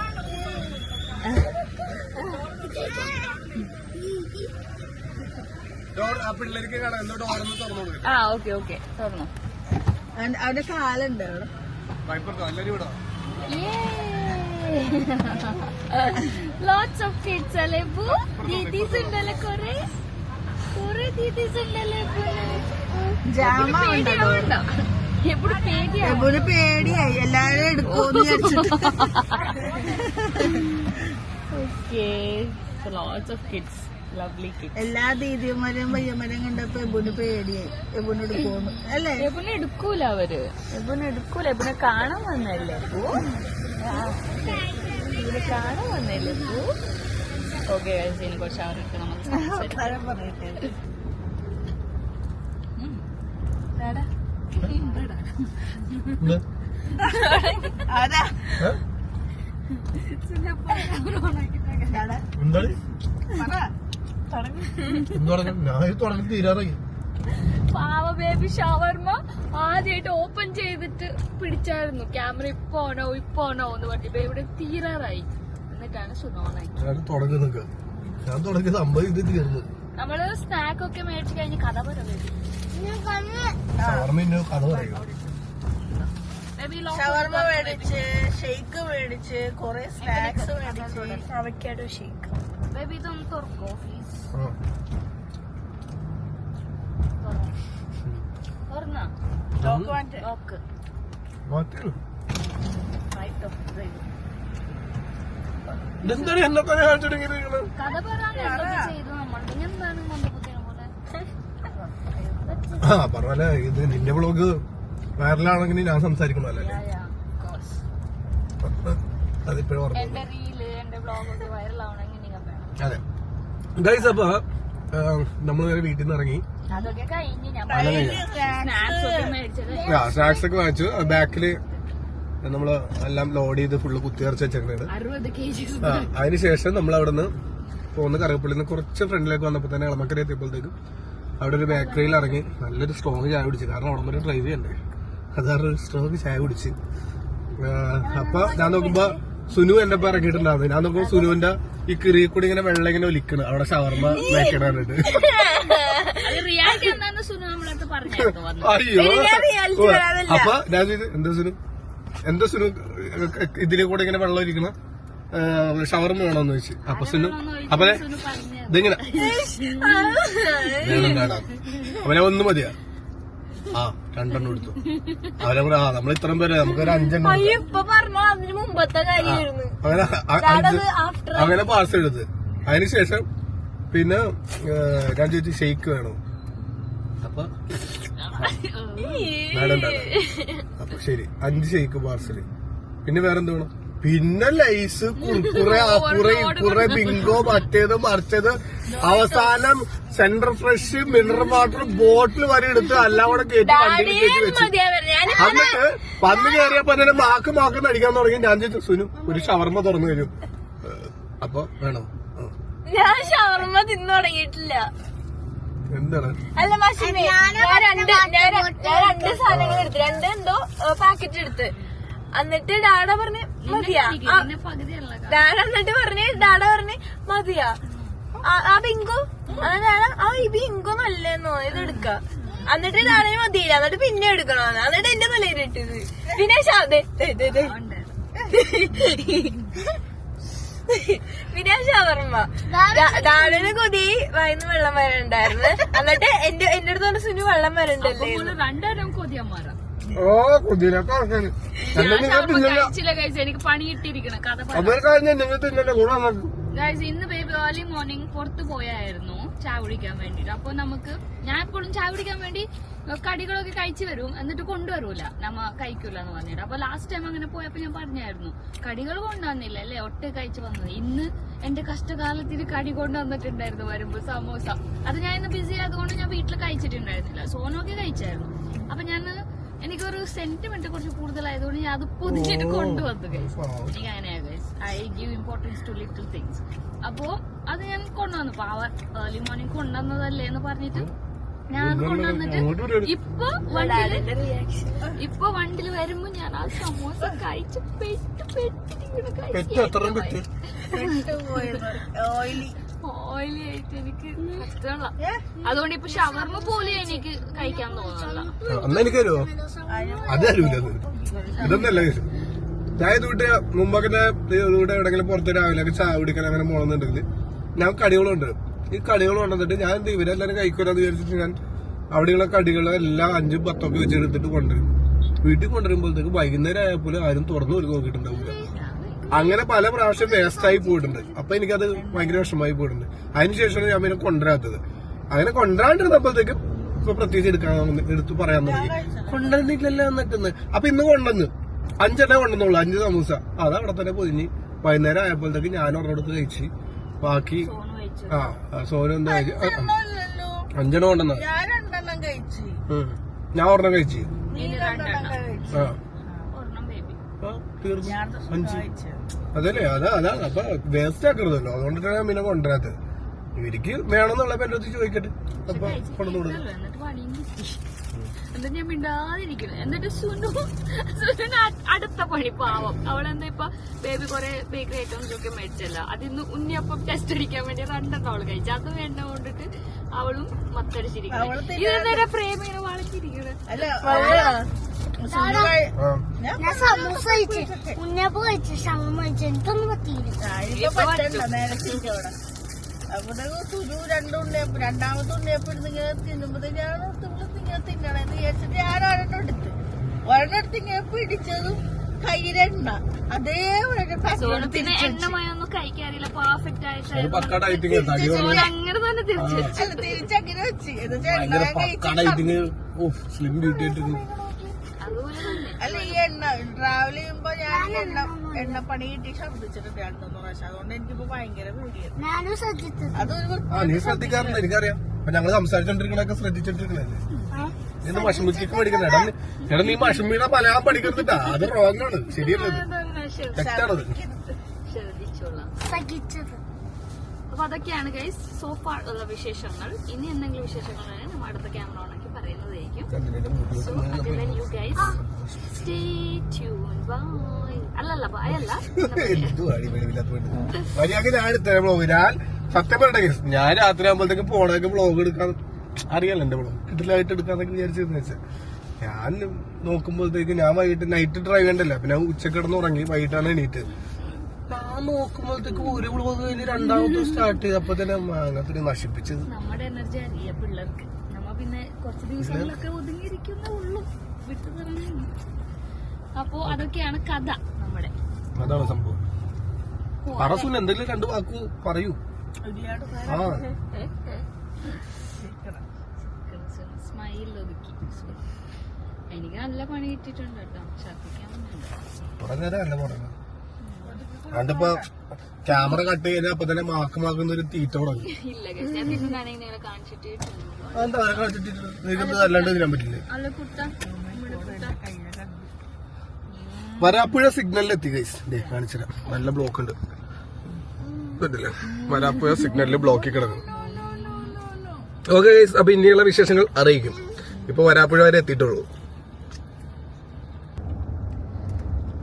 പിള്ളേർക്ക് കാണാം. എന്നോട് ഓരോന്ന് തുറന്നോളൂ. ആ ഓക്കെ ഓക്കെ തുറന്നു. അവിടെ കാലുണ്ട് അവിടെ. എല്ലാരും ഇവിടെ ലോട്ട്സ് ഓഫ് കിഡ്സ് അല്ലേ ഇപ്പോ? ദീദീസ് ഉണ്ടല്ലേ കുറെ ദീദീസ് ഉണ്ടല്ലേ ജാമ ഉണ്ടോ? എപ്പോഴും പേടിയാണ്. എബുന് പേടിയായി എല്ലാരും എടുക്കുമെന്ന് വിചാരിച്ചിട്ട്. Okay, lots of kids, lovely kids. എല്ലാ ദീദിമാരെയും പയ്യന്മാരെയും കണ്ടപ്പോ എബുന് പേടിയായി. എബുന് എടുക്കുമെന്ന് അല്ലേ? എബുനെ എടുക്കൂല അവര്. എബുനെ കാണാൻ വന്നല്ലേ ഇപ്പോ? ഇവരെ കാണാൻ വന്നല്ലേ ഇപ്പോ? ഓക്കെ, ഇനി കുറച്ച് അവർക്ക് നമുക്ക് പറയട്ടെ. അതാ തീരാറായി. പാവ ബേബി ഷവർമ ആദ്യമായിട്ട് ഓപ്പൺ ചെയ്തിട്ട് പിടിച്ചായിരുന്നു. ക്യാമറ ഇപ്പൊ ഓണോ എന്ന് പറഞ്ഞു. ബേബിയുടെ തീരാറായി. എന്നിട്ടാണ് സുനോണായി. ഞാൻ തുടങ്ങിയ സംഭവം ഇത് തീർന്നു. നമ്മള് സ്നാക്ക് ഒക്കെ മേടിച്ചു കഴിഞ്ഞ് കഥ പറയാം. കഥ പറയുക. ഷവർമ മേടിച്ച്, ഷെയ്ക്ക് മേടിച്ച്, കൊറേ സ്നാക്സ് മേടിച്ച്. Avocado shake. ബേബി ഇതൊന്ന് തുറക്കോ പ്ലീസ്? തുറന്നാ ലോക്ക് ഇതെന്താണ് എന്നൊക്കെ കാണിച്ചിട്ടെങ്കിൽ കഥ പറയാൻ ചെയ്തു നമ്മൾ. എന്താണ് മന്ദബുദ്ധിനെ പോലെ? പറഞ്ഞല്ലേ ഇത് നിന്റെ വ്ളോഗ് വൈറലാണെങ്കിൽ ഞാൻ സംസാരിക്കണല്ലേ? അതിപ്പോഴും ഓർമ്മ. എന്റെ റീല് എന്റെ ബ്ലോഗ് ഒക്കെ വൈറലാവണമെങ്കിൽ നിങ്ങൾ വേണം. അതെ ഗൈസ്, അപ്പൊ നമ്മൾ നേരെ വീട്ടിൽ നിന്ന് ഇറങ്ങി. അതൊക്കെ കഴിഞ്ഞ് ഞാൻ സ്നാക്സ് ഒക്കെ മേടിച്ചത്. സ്നാക്സ് ഒക്കെ വാങ്ങിച്ചു. ബാക്കില് നമ്മള് എല്ലാം ലോഡ് ചെയ്ത് ഫുള്ള് കുത്തിയറച്ച് വെച്ചിട്ടുണ്ട്. 60 kg. അതിനുശേഷം നമ്മൾ അവിടെ നിന്ന് പോകുന്ന കറുകപ്പള്ളിയിൽ നിന്ന് കുറച്ച് ഫ്രണ്ടിലേക്ക് വന്നപ്പോ തന്നെ ഇളമക്കര എത്തിയപ്പോഴത്തേക്കും അവിടെ ഒരു ബേക്കറിയിൽ ഇറങ്ങി നല്ലൊരു സ്ട്രോങ് ചായ കുടിച്ചു. കാരണം അവിടെ വരെ ഡ്രൈവ് ചെയ്യണ്ടേ, അതാണ് ഒരു സ്ട്രോങ് ചായ കുടിച്ച്. അപ്പൊ ഞാൻ നോക്കുമ്പോ സുനു എന്റെ ഒപ്പം ഇറങ്ങിയിട്ടുണ്ടായിരുന്നു. ഞാൻ നോക്കുമ്പോ സുനുവിന്റെ ഈ കിറിയ കൂടി ഇങ്ങനെ വെള്ളം ഇങ്ങനെ ഒലിക്കണം അവിടെ ഷവർമ വെക്കണായിട്ട്. അയ്യോ, അപ്പൊ ഞാൻ എന്താ സുനു ഇതിലെ കൂടെ ഇങ്ങനെ വെള്ളം ഒലിക്കണം ഷവർമ വേണോന്ന് ചോദിച്ചു. അപ്പൊ സുനു അപ്പൊ ഇതിങ്ങനെ അവനെ ഒന്ന് മതിയാ. ആ 2 എണ്ണം എടുത്തു. അവരെ കൂടെ നമ്മൾ ഇത്രയും പേര് നമുക്കൊരു 5 എണ്ണം അങ്ങനെ പാർസൽ എടുത്ത്. അതിനുശേഷം പിന്നെ ഞാൻ ചോദിച്ചു ഷെയ്ക്ക് വേണോ? അപ്പൊ വേണ്ട. അപ്പൊ ശരി 5 ഷെയ്ക്ക് പാർസല്. പിന്നെ വേറെന്ത് വേണം? പിന്നെ ലൈസ് കുറെ കുറെ ബിങ്കോ മറ്റേത് മറിച്ചത് അവസാനം central fresh mineral water bottle വരെ എടുത്ത് എല്ലാം കൂടെ കയറ്റി വണ്ടിയിൽ കയറ്റി വെച്ചു. എന്നിട്ട് വന്ന് കയറിയപ്പോ തന്നെ മാക്ക് അടിക്കാൻ തുടങ്ങി. ഞാൻ ചോദിച്ചു സുനു ഒരു ഷവർമ്മ തുറന്നു തരും. അപ്പൊ വേണോ? ഞാൻ ഷവർമ്മ തിന്നു തുടങ്ങിയിട്ടില്ല. എന്താണ്? അല്ല മാഷിമേ, ഞാൻ രണ്ട് സാധനങ്ങൾ എടുത്ത്, എന്തോ പാക്കറ്റ് എടുത്ത്. എന്നിട്ട് ഡാഡ പറഞ്ഞ് മതിയാ. ഡാഡ എന്നിട്ട് ഡാഡ പറഞ്ഞ് മതിയാ ആ ബിങ്കോ. ഈ ബിങ്കോ നല്ലെന്നോ ഇത് എടുക്ക. എന്നിട്ട് ഡാഡന് മതിയില്ല. എന്നിട്ട് പിന്നെ എടുക്കണോന്ന്. എന്നിട്ട് എന്റെ തലയിലിട്ടത്. പിന്നെ പിന്നെ ഷവർമ്മ. ഡാഡിന് കൊതി വയന്ന് വെള്ളം വരണ്ടായിരുന്നു. എന്നിട്ട് എന്റെ അടുത്ത് പറഞ്ഞ സുനു വെള്ളം വരണ്ടല്ലേ. രണ്ടുപേരും കൊതിയന്മാരാ. ഓ കുതിരൊക്കെ എനിക്ക് പണി കിട്ടിയിരിക്കണം കഥ. ഇന്ന് ബേബി ഏർലി മോർണിംഗ് പുറത്ത് പോയായിരുന്നു ചായ കുടിക്കാൻ വേണ്ടിട്ട്. അപ്പൊ ഞാൻ എപ്പോഴും ചായ കുടിക്കാൻ വേണ്ടി കടികളൊക്കെ കഴിച്ചു വരും, എന്നിട്ട് കൊണ്ടുവരൂല, നമ്മ കഴിക്കൂല എന്ന് പറഞ്ഞിട്ട്. അപ്പൊ ലാസ്റ്റ് ടൈം അങ്ങനെ പോയപ്പോ ഞാൻ പറഞ്ഞായിരുന്നു കടികൾ കൊണ്ടുവന്നില്ല അല്ലേ, ഒട്ട കഴിച്ചു വന്നത്. ഇന്ന് എന്റെ കഷ്ടകാലത്തിന് കടി കൊണ്ടുവന്നിട്ടുണ്ടായിരുന്നു വരുമ്പോ സമോസ. അത് ഞാൻ ഇന്ന് ബിസി ആയതുകൊണ്ട് ഞാൻ വീട്ടിൽ കഴിച്ചിട്ടുണ്ടായിരുന്നില്ല. സോനൊക്കെ കഴിച്ചായിരുന്നു. അപ്പൊ എനിക്കൊരു സെന്റിമെന്റ് കുറച്ച് കൂടുതലായതുകൊണ്ട് ഞാൻ അത് പൊതിഞ്ഞിട്ട് കൊണ്ടുവന്നു ഗൈസ്. എനിക്ക് അങ്ങനെയാ guys, I give importance to little things. അപ്പോ അത് ഞാൻ കൊണ്ടുവന്നു. പവർ ഏർലി മോർണിംഗ് കൊണ്ടുവന്നതല്ലേ എന്ന് പറഞ്ഞിട്ട് ഞാൻ അത് കൊണ്ടുവന്നിട്ട് ഇപ്പൊ വണ്ടിയിൽ വരുമ്പോ ഞാൻ ആ സമോസ കഴിച്ച് ഓയിലി ആയിട്ട് എനിക്ക് ഇഷ്ടമല്ല. അതുകൊണ്ട് ഇപ്പൊ ഷവർമ്മ പോലെ എനിക്ക് കഴിക്കാൻ തോന്നുന്നില്ല. എനിക്ക് തരുമോ? അതറിയില്ല. ഇതൊന്നല്ല ഞാൻ ഇതുകൂട്ട് മുമ്പൊക്കെ ഇതുകൂടെ എവിടെങ്കിലും പുറത്ത് രാവിലെ ചായ കുടിക്കാൻ അങ്ങനെ പോകണമെന്നുണ്ടെങ്കിൽ ഞാൻ കടികളുണ്ട്. ഈ കടികൾ കൊണ്ടുവന്നിട്ട് ഞാൻ ഇവരെല്ലാരും കഴിക്കൂലെന്ന് വിചാരിച്ചിട്ട് ഞാൻ അവിടെയുള്ള കടികളെല്ലാം 5, 10 ഒക്കെ വെച്ചെടുത്തിട്ട് കൊണ്ടുവരും. വീട്ടിൽ കൊണ്ടുവരുമ്പോഴത്തേക്ക് വൈകുന്നേരം ആയപ്പോലും ആരും തുറന്നു ഒരു നോക്കിയിട്ടുണ്ടാവില്ല. അങ്ങനെ പല പ്രാവശ്യം വേസ്റ്റായി പോയിട്ടുണ്ട്. അപ്പൊ എനിക്കത് ഭയങ്കര വിഷമമായി പോയിട്ടുണ്ട്. അതിനുശേഷമാണ് ഞാൻ പിന്നെ കൊണ്ടുവരാത്തത്. അങ്ങനെ കൊണ്ടുവരാണ്ടിരുന്നപ്പോഴത്തേക്കും ഇപ്പൊ പ്രത്യേകിച്ച് എടുത്തു പറയാൻ തുടങ്ങി. കൊണ്ടുവന്നിട്ടില്ലല്ലോ എന്നിട്ടെന്ന്. അപ്പൊ ഇന്ന് കൊണ്ടുവന്ന് 5 എണ്ണ കൊണ്ടുവന്നുള്ളൂ, 5 സമൂസ. അത് അവിടെ തന്നെ പൊതിഞ്ഞ് വൈകുന്നേരം ആയപ്പോഴത്തേക്ക് ഞാൻ ഒരെടുത്ത് കഴിച്ച് ബാക്കി സോന എന്താ 5 എണ്ണം കൊണ്ടുവന്ന ഞാൻ ഒരെണ്ണം കഴിച്ച്. തീർന്നു 5. അതല്ലേ അതാണ്. അപ്പൊ വേസ്റ്റ് ആക്കരുതല്ലോ. അതുകൊണ്ടിട്ടാണ് ഞാൻ പിന്നെ കൊണ്ടുവരാത്തത്. ഇവർക്ക് വേണമെന്നുള്ളപ്പോ എന്റെ അടുത്ത് ചോദിക്കട്ടെ. അപ്പൊ കൊണ്ടുവന്നു കൊടുക്കും. എന്നിട്ട് ഞാൻ മിണ്ടാതിരിക്കുന്നു. എന്നിട്ട് സുനുന് അടുത്ത പണി പാവം. അവളെന്താ ഇപ്പൊ ബേബി കുറെ ബേക്കറി ഐറ്റംസ് ഒക്കെ മേടിച്ചല്ല, അതിന്ന് ഉണ്ണിയപ്പം ടെസ്റ്റ് അടിക്കാൻ വേണ്ടി 2 എണ്ണം അവള് കഴിച്ചു. അത് വേണ്ട കൊണ്ടിട്ട് അവളും മത്തടിച്ചിരിക്കുന്നു. ഇതെന്താ ഫ്രെയിം ഇങ്ങനെ വളച്ചിരിക്കണേ. ഞാൻ സമൂസ കഴിച്ചു, ഉണ്ണിയപ്പം കഴിച്ചു, ഷവർമ്മ കഴിച്ചു. എനിക്കൊന്നും പറ്റിയില്ല. അവിടെ സുരു 2 ഉണ്ണിയപ്പം, രണ്ടാമത്തെ ഉണ്ണിയപ്പം ഇങ്ങനെ തിന്നുമ്പോ ഞാൻ ഇങ്ങനെ തിന്നണെന്ന് വിചാരിച്ചിട്ട് ഞാൻ ഒരെണ്ണെടുത്ത് ഇങ്ങനെ പിടിച്ചതും കയ്യിലെണ്ണ അതേപോലെ എണ്ണമയൊന്നും കഴിക്കാറില്ല. പെർഫെക്റ്റ് ആയിട്ട് അങ്ങനെ തന്നെ തിരിച്ചങ്ങനെ വെച്ച് അല്ല ഈ എണ്ണ ട്രാവൽ ചെയ്യുമ്പോ ഞാൻ എണ്ണപ്പണി കിട്ടി ഛർദിച്ചിട്ടുണ്ട് 2-3 പ്രാവശ്യം. അതുകൊണ്ട് എനിക്കിപ്പോ ഭയങ്കര പേടിയാണ്. അതൊരു നീ ശ്രദ്ധിക്കാറുണ്ട്, എനിക്കറിയാം. അപ്പൊ ഞങ്ങള് സംസാരിച്ചോണ്ടിരിക്കണൊക്കെ ശ്രദ്ധിച്ചോണ്ടിരിക്കണല്ലേ. ഇന്ന് മഷുമിക്ക് പഠിക്കണേ. എടാ നീ മഷുമിയുടെ മലയാളം പഠിക്കരുതിട്ടാ, അത് റോങ് ആണ്. ശരിയല്ലത്, തെറ്റാണത്. അപ്പൊ അതൊക്കെയാണ് ഗൈസ് സോ ഫാർ ഉള്ള വിശേഷങ്ങൾ. ഇനി എന്തെങ്കിലും വിശേഷങ്ങൾ നമ്മൾ അടുത്ത ക്യാമറ ഓണാക്കി പറയുന്നതായിരിക്കും. So until you guys stay tuned. Bye. അല്ലല്ല ബൈ അല്ല, മര്യാദ ഞാൻ എടുത്ത വ്ളോഗ്. ഞാൻ സത്യം പറയട്ടെ, ഞാൻ രാത്രി ആകുമ്പോഴത്തേക്ക് പോണൊക്കെ വ്ളോഗ് എടുക്കാൻ അറിയാലോ. എന്റെ വ്ളോഗ് കിട്ടിലായിട്ട് എടുക്കാന്നൊക്കെ വിചാരിച്ചെന്ന് വെച്ചാൽ ഞാൻ നോക്കുമ്പോഴത്തേക്ക് ഞാൻ വൈകിട്ട് നൈറ്റ് ഡ്രൈവ് ചെയ്യണ്ടല്ലോ. അപ്പൊ ഞാൻ ഉച്ചക്ക് കിടന്ന് ഉറങ്ങി, വൈകിട്ടാണ് എണീറ്റ്. ഞാൻ നോക്കുമ്പോഴത്തേക്ക് ഒരു വ്ളോഗ് കഴിഞ്ഞ് 2ാമത്തെ സ്റ്റാർട്ട് ചെയ്ത് അപ്പൊ തന്നെ അങ്ങനത്തെ നശിപ്പിച്ചത്. നമ്മുടെ എനർജി അറിയാം പിള്ളേർക്ക്. നമ്മ പിന്നെ കുറച്ച് ദിവസങ്ങളിലൊക്കെ ഒതുങ്ങിയിരിക്കുന്നേ ഉള്ളൂ, വിട്ടു തുടങ്ങി. അപ്പൊ അതൊക്കെയാണ് കഥ നമ്മുടെ. അതാണ് സംഭവം. പറസൂന് എന്തെങ്കിലും 2 വാക്ക് പറയൂ. സ്മൈൽ ഒതുക്കി. എനിക്ക് നല്ല പണി കിട്ടിയിട്ടുണ്ട് കേട്ടോ. ഛർദിക്കാൻ പറഞ്ഞ അതുകൊണ്ടിപ്പോ ക്യാമറ കട്ട് ചെയ്താൽ അപ്പൊ തന്നെ മാക്കുന്ന ഒരു തീറ്റ തുടങ്ങി. ഇല്ല guys, ഞാൻ തിന്നുന്നാണെങ്കിൽ നിങ്ങളെ കാണിച്ചിട്ട് എന്താ കളിച്ചിട്ട് നിങ്ങൾക്ക് അല്ലാണ്ട് തിന്നാൻ പറ്റില്ലേ? അല്ല കുട്ട വരാപ്പുഴ സിഗ്നലിൽ എത്തി ഗൈസ്. കാണിച്ചുതരാം, നല്ല ബ്ലോക്ക് ഉണ്ട്. കണ്ടില്ലേ, വരാപ്പുഴ സിഗ്നലിൽ ബ്ലോക്കിൽ കിടക്കും. ഓക്കെ ഗൈസ്, അപ്പൊ ഇനിയുള്ള വിശേഷങ്ങൾ അറിയിക്കും. ഇപ്പൊ വരാപ്പുഴ വരെ എത്തിയിട്ടുള്ളൂ.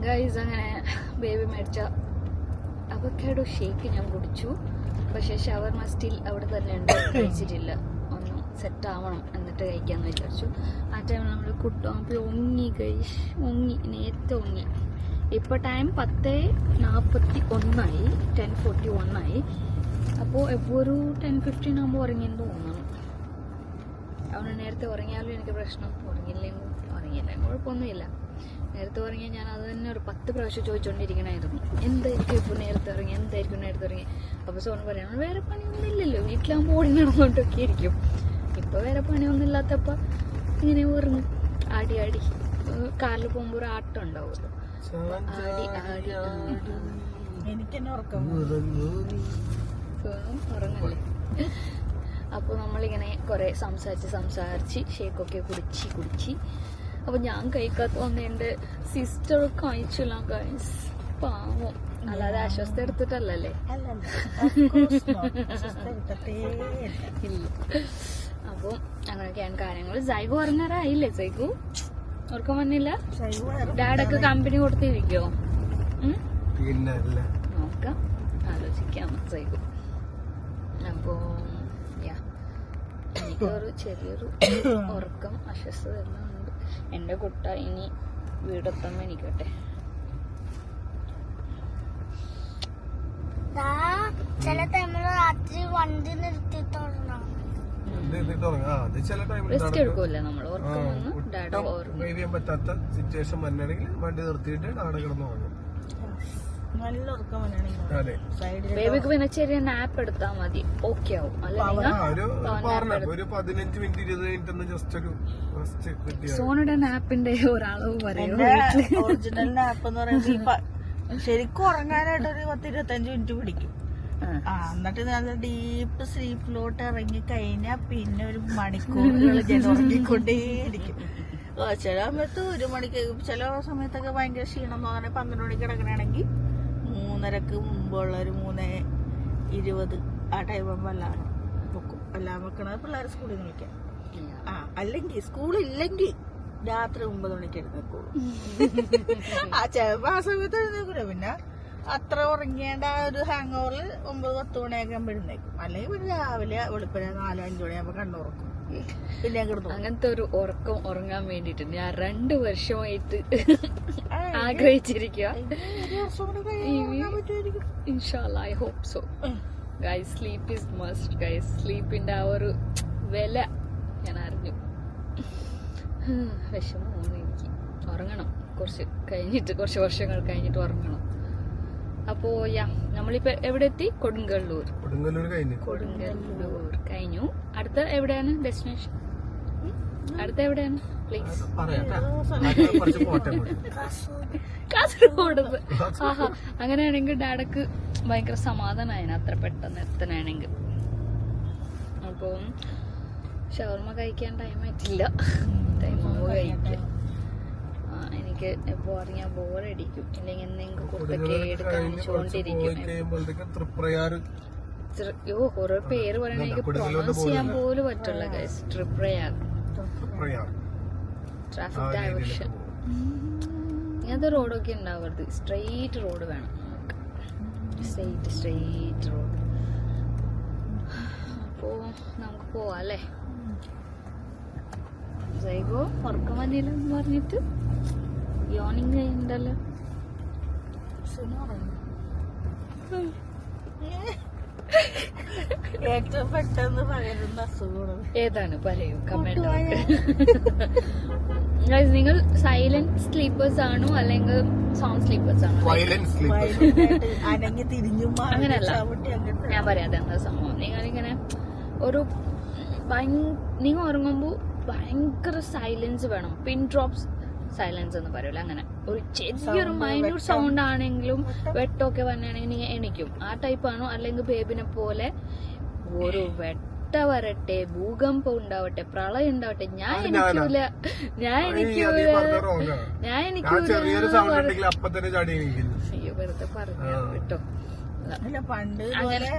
ഗൈസ് അങ്ങനെ ബേബി മേടിച്ച അവക്കാഡോ ഷേക്ക് ഞാൻ കുടിച്ചു. പക്ഷെ ഷവർമ സ്റ്റിൽ അവിടെ തന്നെ ഉണ്ട്, കഴിച്ചിട്ടില്ല. ഒന്ന് സെറ്റ് ആവണം എന്നിട്ട് കഴിക്കാന്ന് വിചാരിച്ചു. ആ ടൈമിൽ നമ്മൾ കുട്ടാമ്പി ഒങ്ങി ഗൈസ്, ഒങ്ങി, നേരത്തെ ഒങ്ങി. ഇപ്പൊ ടൈം 10:41 10:41 അപ്പോൾ എപ്പോൾ ഒരു 10:15 ആകുമ്പോൾ ഉറങ്ങിയെന്ന് തോന്നണം. അവന് നേരത്തെ ഉറങ്ങിയാലും എനിക്ക് പ്രശ്നം, ഉറങ്ങിയില്ലെങ്കിൽ കുഴപ്പമൊന്നുമില്ല. നേരത്തെ ഉറങ്ങിയാൽ ഞാൻ അത് തന്നെ ഒരു 10 പ്രാവശ്യം ചോദിച്ചുകൊണ്ടിരിക്കണമായിരുന്നു, എന്തായിരിക്കും ഇപ്പോൾ നേരത്തെ ഉറങ്ങി, എന്തായിരിക്കും നേരത്തെ ഉറങ്ങി. അപ്പോൾ സോണ് പറയണം വേറെ പണിയൊന്നും ഇല്ലല്ലോ, വീട്ടിലാകുമ്പോൾ ഓടി നടന്നുകൊണ്ടൊക്കെ ഇരിക്കും. ഇപ്പോൾ വേറെ പണിയൊന്നും ഇല്ലാത്തപ്പോൾ ഇങ്ങനെ ഉറങ്ങും, ആടി ആടി. കാറിൽ പോകുമ്പോൾ ഒരു ആട്ടം ഉണ്ടാവുമല്ലോ, ആടി ആടി എനിക്കെന്നെ ഉറക്കം ഉറങ്ങല്ലേ. അപ്പോൾ നമ്മളിങ്ങനെ കുറേ സംസാരിച്ച് ഷേക്കൊക്കെ കുടിച്ച് അപ്പോൾ ഞാൻ കഴിക്കാത്ത ഒന്ന് എൻ്റെ സിസ്റ്റർ കഴിച്ചില്ല ഗൈസ്, പാവം. അല്ലാതെ അശ്വസ്ഥ എടുത്തിട്ടല്ലേ, ഇല്ല. അപ്പോൾ അങ്ങനെയൊക്കെയാണ് കാര്യങ്ങൾ. സൈഗു ഉറങ്ങാറായില്ലേ? സൈഗു ഉറക്കം വന്നില്ല? ഡാഡൊക്കെ കമ്പനി കൊടുത്തിരിക്കോ? നോക്കാം, ആലോചിക്കാം സൈഗു. അപ്പോൾ എനിക്കൊരു ചെറിയൊരു ഉറക്കം അസ്വസ്ഥത എല്ലാം ഉണ്ട്. എൻ്റെ കുട്ട ഇനി വീടെത്തുമ്പോൾ എനിക്കട്ടെ. ചില ടൈമില് രാത്രി വണ്ടി നിർത്തിയിട്ടുണ്ടോ റെസ്റ്റ് എടുക്കൂല്ലേ നമ്മൾ, ഉറക്കം വന്ന് ഡാഡ ഓർമ്മ പറ്റാത്ത സിറ്റുവേഷൻ വന്നിട്ടുണ്ടെങ്കിൽ വണ്ടി നിർത്തിയിട്ട് നാളെ കിടന്നു പോകും. നല്ല ഉറക്കം വന്നാണെങ്കിൽ ബേബിക്ക് പിന്നെ ചെറിയ നാപ്പ് എടുത്താൽ മതി, ഓക്കെ ആവും. ഒരു 15 മിനിറ്റ് 20 മിനിറ്റ് ഒന്ന് ജസ്റ്റ് ഒരു റെസ്റ്റ് കിട്ടിയ സോണയുടെ നാപ്പിന്റെ ഒരളവ് പറയൂ. ഒറിജിനൽ നാപ്പ് എന്ന് പറയുമ്പോൾ ശരിക്കും ഉറങ്ങാനായിട്ട് ഒരു 10-25 മിനിറ്റ് പിടിക്കും. എന്നിട്ട് നല്ല ഡീപ്പ് സ്ലീപ്പിലോട്ട് ഇറങ്ങി കഴിഞ്ഞാൽ പിന്നെ ഒരു മണിക്കൂറുകൾ ഞാൻ ഉറങ്ങിക്കൊണ്ടേയിരിക്കും. ചില സമയത്ത് 1 മണിക്ക്, ചില സമയത്തൊക്കെ ഭയങ്കര ക്ഷീണം തോന്നണേ 12 മണിക്ക് കിടക്കണമെങ്കിൽ 3:30 മുമ്പുള്ള ഒരു 3:20 ആ ടൈം ആകുമ്പോൾ എല്ലാം വെക്കും. എല്ലാം വെക്കണത് പിള്ളേരെ സ്കൂളിൽ നിന്ന് വിളിക്കാം. അല്ലെങ്കിൽ സ്കൂളില്ലെങ്കിൽ രാത്രി 9 മണിക്ക് എഴുന്നേക്കുള്ളൂ. ചിലപ്പോൾ ആ സമയത്ത് എഴുന്നേക്കൂല. പിന്നെ അത്ര ഉറങ്ങേണ്ട ഒരു ഹാങ് ഓവറിൽ 9-10 മണിയൊക്കെ എഴുന്നേക്കും. അല്ലെങ്കിൽ പിന്നെ രാവിലെ വെളുപ്പിനെ 4-5 മണിയാകുമ്പോൾ കണ്ണുറക്കും. പിന്നെ അങ്ങനത്തെ ഒരു ഉറക്കം ഉറങ്ങാൻ വേണ്ടിട്ട് ഞാൻ 2 വർഷമായിട്ട് ആഗ്രഹിച്ചിരിക്കുക. ഇൻഷാല്ലാ, I hope so. Guys, sleep is must guys. സ്ലീപ്പിന്റെ ആ ഒരു വില ഞാൻ അറിഞ്ഞു. വിഷമമാണ് എനിക്ക്. ഉറങ്ങണം, കുറച്ച് വർഷങ്ങൾ കഴിഞ്ഞിട്ട് ഉറങ്ങണം. അപ്പോ നമ്മളിപ്പോ എവിടെ എത്തി? കൊടുങ്ങല്ലൂർ കഴിഞ്ഞു. അടുത്ത എവിടെയാണ് ഡെസ്റ്റിനേഷൻ? അടുത്ത എവിടെയാണ് പ്ലേസ്? കാസർഗോഡ്. ആഹാ, അങ്ങനെയാണെങ്കിൽ ഡാഡക്ക് ഭയങ്കര സമാധാനാണ് അത്ര പെട്ടെന്ന് എത്തനാണെങ്കിൽ. അപ്പൊ ഷവർമ കഴിക്കാൻ ടൈം ആയിട്ടില്ല, ടൈമാകുമ്പോൾ കഴിക്കാം. എനിക്ക് എപ്പോ അറിയാൻ ബോറടിക്കും, ഇല്ലെങ്കിൽ എന്തെങ്കിലും കുറുക്കൊക്കെ എടുക്കാണ്ടിരിക്കും. ഓരോ പേര് പറയണ എനിക്ക് പ്രൊണൗൺസ് ചെയ്യാൻ പോലും പറ്റില്ല ഗൈസ്. ട്രിപ്രയാഗ്, ട്രാഫിക് ഡൈവേർഷൻ, ഇങ്ങനത്തെ റോഡൊക്കെ ഉണ്ടാവരുത്. സ്ട്രെയിറ്റ് റോഡ് വേണം നമുക്ക്, സ്ട്രെയിറ്റ് റോഡ്. അപ്പോ നമുക്ക് പോവാം അല്ലേ? സൈഗോ ഉറക്കം വന്നില്ലെന്ന് പറഞ്ഞിട്ട് യോണിങ് ഉണ്ടല്ലോ. ഏറ്റവും പെട്ടെന്ന് പകരുന്ന അസുഖം ഏതാണ് പറയൂ, കമന്റ്. നിങ്ങൾ സൈലന്റ് സ്ലീപ്പേഴ്സ് ആണോ അല്ലെങ്കിൽ സൗണ്ട് സ്ലീപ്പേഴ്സ് ആണോ? അനങ്ങി തിരിഞ്ഞും അങ്ങനെയല്ല, ഞാൻ പറയാതെ എന്താ സംഭവം. നിങ്ങളിങ്ങനെ ഒരു നിങ്ങൾ ഉറങ്ങുമ്പോൾ ഭയങ്കര സൈലൻസ് വേണം. പിൻ ഡ്രോപ്സ് സൈലൻസ് എന്ന് പറയൂല അങ്ങനെ ഒരു ചെറിയൊരു മൈന്യൂട്ട് സൗണ്ട് ആണെങ്കിലും വെട്ടമൊക്കെ വന്നാണെങ്കിൽ നീ എണിക്കും. ആ ടൈപ്പാണോ? അല്ലെങ്കിൽ ബേബിനെ പോലെ ഒരു വെട്ട വരട്ടെ, ഭൂകമ്പം ഉണ്ടാവട്ടെ, പ്രളയം ഉണ്ടാവട്ടെ, ഞാൻ എനിക്കൂല. അയ്യോ വെറുതെ പറഞ്ഞു കേട്ടോ. അല്ല പണ്ട് ഇതുപോലെ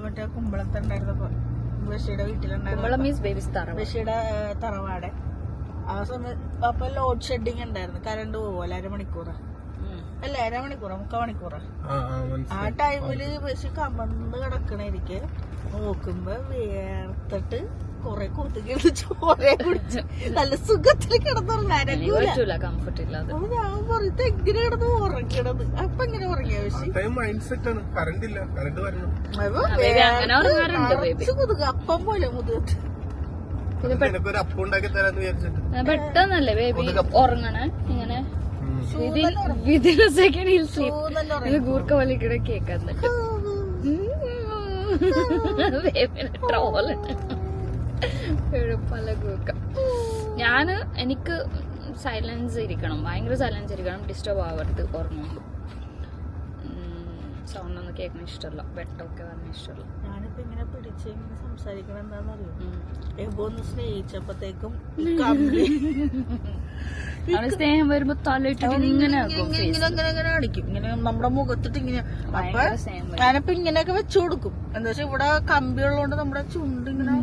മറ്റേ കുമ്പളത്തുണ്ടായിരുന്നപ്പോ ബഷീയുടെ വീട്ടിലുണ്ടായിരുന്നു. കുമ്പളം മീൻസ് ബേബീസ് തറ. ബഷീയുടെ തറവാട് ആ സമയത്ത് അപ്പൊ ലോഡ് ഷെഡിങ് ഉണ്ടായിരുന്നു. കറണ്ട് പോകുമല്ലോ അരമണിക്കൂറ്, അല്ല അരമണിക്കൂറോ 3/4 മണിക്കൂറാ. ആ ടൈമില് ബസ് കമന്ന് കിടക്കണേരിക്ക് നോക്കുമ്പോ വേർത്തിട്ട് കൊറേ കുത്തിക്കിട്ട് ചോര കുടിച്ചു നല്ല സുഖത്തിൽ കിടന്നുറങ്ങാനൂല. കംഫർട്ട് ഇല്ലാതെ ഞാൻ പറഞ്ഞത് എങ്ങനെ കിടന്ന് ഉറങ്ങണത്. അപ്പൊ എങ്ങനെ ഉറങ്ങിയ മുതുക അപ്പം പോലെ മുതുകത്ത് പെട്ടെന്നല്ലേ ബേബി ഉറങ്ങണേ ഇങ്ങനെ വിതിൻ സെക്കൻഡ് സ്ലീപ്പ്. ഗൂർക്ക വലിക്കണ കേക്കാൻ ട്രോള് പല ഗൂർക്ക. എനിക്ക് സൈലൻസ് ഇരിക്കണം, ഭയങ്കര സൈലൻസ് ഇരിക്കണം, ഡിസ്റ്റർബ് ആവരുത് ഉറങ്ങുമ്പോ. സൗണ്ട് ഒന്നും കേൾക്കാൻ ഇഷ്ടമല്ല, വെട്ടമൊക്കെ വരണ ഇഷ്ടമല്ല. ഞാനിപ്പോ ഇങ്ങനെ പിടിച്ച് ഇങ്ങനെ സംസാരിക്കണം എന്താണെന്നറിയോ, എബോ ഒന്ന് സ്നേഹിച്ചപ്പോഴത്തേക്കും അവന് സ്നേഹം വരുമ്പോ തലയിട്ടിട്ട് ഇങ്ങനെ ഇങ്ങനെ കാണിക്കും, ഇങ്ങനെ നമ്മുടെ മുഖത്തിട്ട് ഇങ്ങനെ. അപ്പൊ ഞാനിപ്പോ ഇങ്ങനെയൊക്കെ വെച്ചു കൊടുക്കും. എന്താ വെച്ചാൽ ഇവിടെ കമ്പിയുള്ളതുകൊണ്ട് നമ്മുടെ ചുണ്ട് ഇങ്ങനെ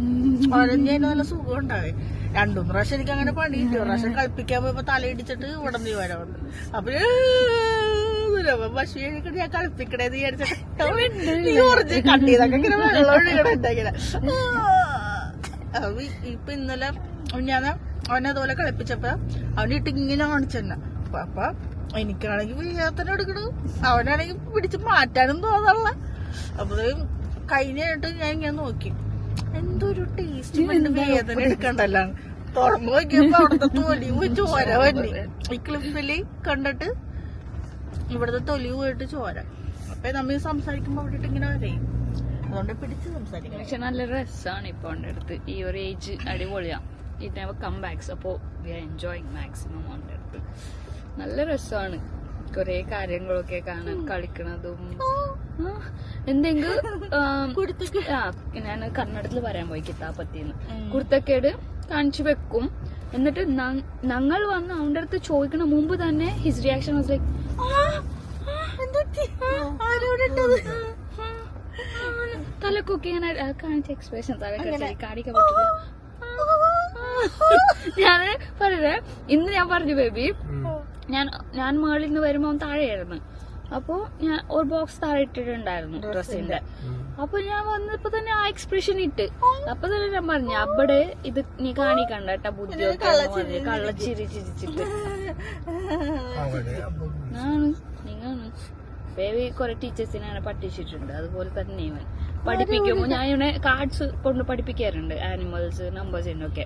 വളഞ്ഞതിന് നല്ല സുഖം ഉണ്ടാവേ. 2-3 പ്രാവശ്യം എനിക്ക് അങ്ങനെ പണിയില്ല. ഒരു പ്രാവശ്യം കളിപ്പിക്കാൻ പോയപ്പോ തലയിടിച്ചിട്ട് ഇവിടെ നീ വരാറുണ്ട്. അപ്പൊ പശുവിനെ ഞാൻ കളിപ്പിക്കണേന്ന് വിചാരിച്ചിട്ട് കണ്ടീതൊക്കെ ഇങ്ങനെ വെള്ളം ഒഴുകണ. ഇപ്പൊ ഇന്നലെ ഞാൻ അവനതുപോലെ കളിപ്പിച്ചപ്പോ അവനിട്ട് ഇങ്ങനെ കാണിച്ചെന്നെ. അപ്പൊ എനിക്കാണെങ്കിൽ വേദന എടുക്കണു, അവനാണെങ്കിൽ പിടിച്ച് മാറ്റാനും തോന്നല്ല. അപ്പൊ കഴിഞ്ഞിട്ട് ഞാൻ ഇങ്ങനെ നോക്കി, എന്തൊരു ടേസ്റ്റ്, വേദന എടുക്കണ്ടല്ലോ. തുറന്നു നോക്കിയപ്പോ അവിടുത്തെ തൊലി പോയി ചോര വന്നി. ഈ ക്ലിപ്പില് കണ്ടിട്ട് ഇവിടുത്തെ തൊലി പോയിട്ട് ചോര. അപ്പൊ നമ്മൾ സംസാരിക്കുമ്പോ അവിടെ ഇങ്ങനെ വരെയും, അതുകൊണ്ട് പിടിച്ച് സംസാരിക്കണം. പക്ഷെ നല്ല രസമാണ് ഇപ്പൊ അവന്റെ അടുത്ത്. ഈ ഒരു ഏജ് അടിപൊളിയാ. It never come backs. അപ്പോ വി ആർ എൻജോയിങ് മാക്സിമം അവന്റെ അടുത്ത്. നല്ല രസമാണ് കൊറേ കാര്യങ്ങളൊക്കെ കാണാൻ, കളിക്കണതും. എന്തെങ്കിലും ഞാൻ കന്നഡത്തിൽ പറയാൻ പോയി കിതാപത്തിന്ന്. കുർത്തക്കേട് കാണിച്ചു വെക്കും. എന്നിട്ട് ഞങ്ങൾ വന്ന് അവന്റെ അടുത്ത് ചോദിക്കണ മുമ്പ് തന്നെ ഹിസ് റിയാക്ഷൻ വാസ് ലൈക്ക് തലക്കൊക്കെ ഇങ്ങനെ കാണിച്ച എക്സ്പ്രഷൻ തലക്കെ കാണിക്കാൻ പറ്റില്ല. ഞാൻ പറയേ, ഇന്ന് ഞാൻ പറഞ്ഞു ബേബി, ഞാൻ മേളിൽ നിന്ന് വരുമ്പോ താഴെയായിരുന്നു. അപ്പൊ ഞാൻ ഒരു ബോക്സ് താഴെ ഇട്ടിട്ടുണ്ടായിരുന്നു ഡ്രസ്സിന്റെ. അപ്പൊ ഞാൻ വന്നപ്പോ തന്നെ ആ എക്സ്പ്രഷൻ ഇട്ട്. അപ്പൊ തന്നെ ഞാൻ പറഞ്ഞു, അവിടെ ഇത് നീ കാണിക്കണ്ട കേട്ടാ ബുദ്ധിയൊക്കെ കള്ളച്ചിരി ചിരിച്ചിട്ട്. നിങ്ങാണ് ബേബി കുറെ ടീച്ചേഴ്സിനെ അങ്ങനെ പഠിപ്പിച്ചിട്ടുണ്ട്. അതുപോലെ തന്നെ ഇവൻ പഠിപ്പിക്കുമ്പോ ഞാൻ ഇവനെ കാർഡ്സ് കൊണ്ട് പഠിപ്പിക്കാറുണ്ട്, ആനിമൽസ് നമ്പേഴ്സിനൊക്കെ.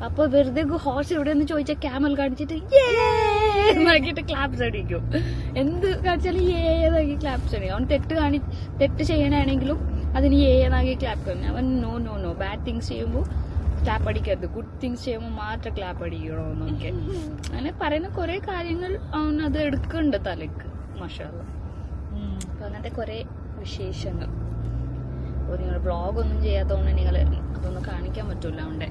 അപ്പൊ വെറുതെ ഹോർസ് എവിടെ നിന്ന് ചോദിച്ചാൽ ക്യാമൽ കാണിച്ചിട്ട് ഏക്കിട്ട് ക്ലാപ്സ് അടിക്കും. എന്ത് കാണിച്ചാലും ഏതാക്കി ക്ലാപ്സ് അടിക്കും. അവൻ തെറ്റ് ചെയ്യാനാണെങ്കിലും അതിന് ഏതാക്കി ക്ലാപ്പ് തന്നെ. അവൻ no no no bad things ചെയ്യുമ്പോൾ ക്ലാപ്പ് അടിക്കരുത്, ഗുഡ് തിങ്സ് ചെയ്യുമ്പോൾ മാത്രം ക്ലാപ്പ് അടിക്കണമെന്നൊക്കെ അങ്ങനെ പറയുന്ന കുറെ കാര്യങ്ങൾ അവൻ അത് എടുക്കുന്നുണ്ട് തലക്ക്. മാഷാഅല്ലാഹ്. അപ്പൊ അങ്ങനത്തെ കുറെ വിശേഷങ്ങൾ. അപ്പോൾ നിങ്ങൾ വ്ളോഗൊന്നും ചെയ്യാത്തതുകൊണ്ട് നിങ്ങൾ അതൊന്നും കാണിക്കാൻ പറ്റൂല. അവന്റെ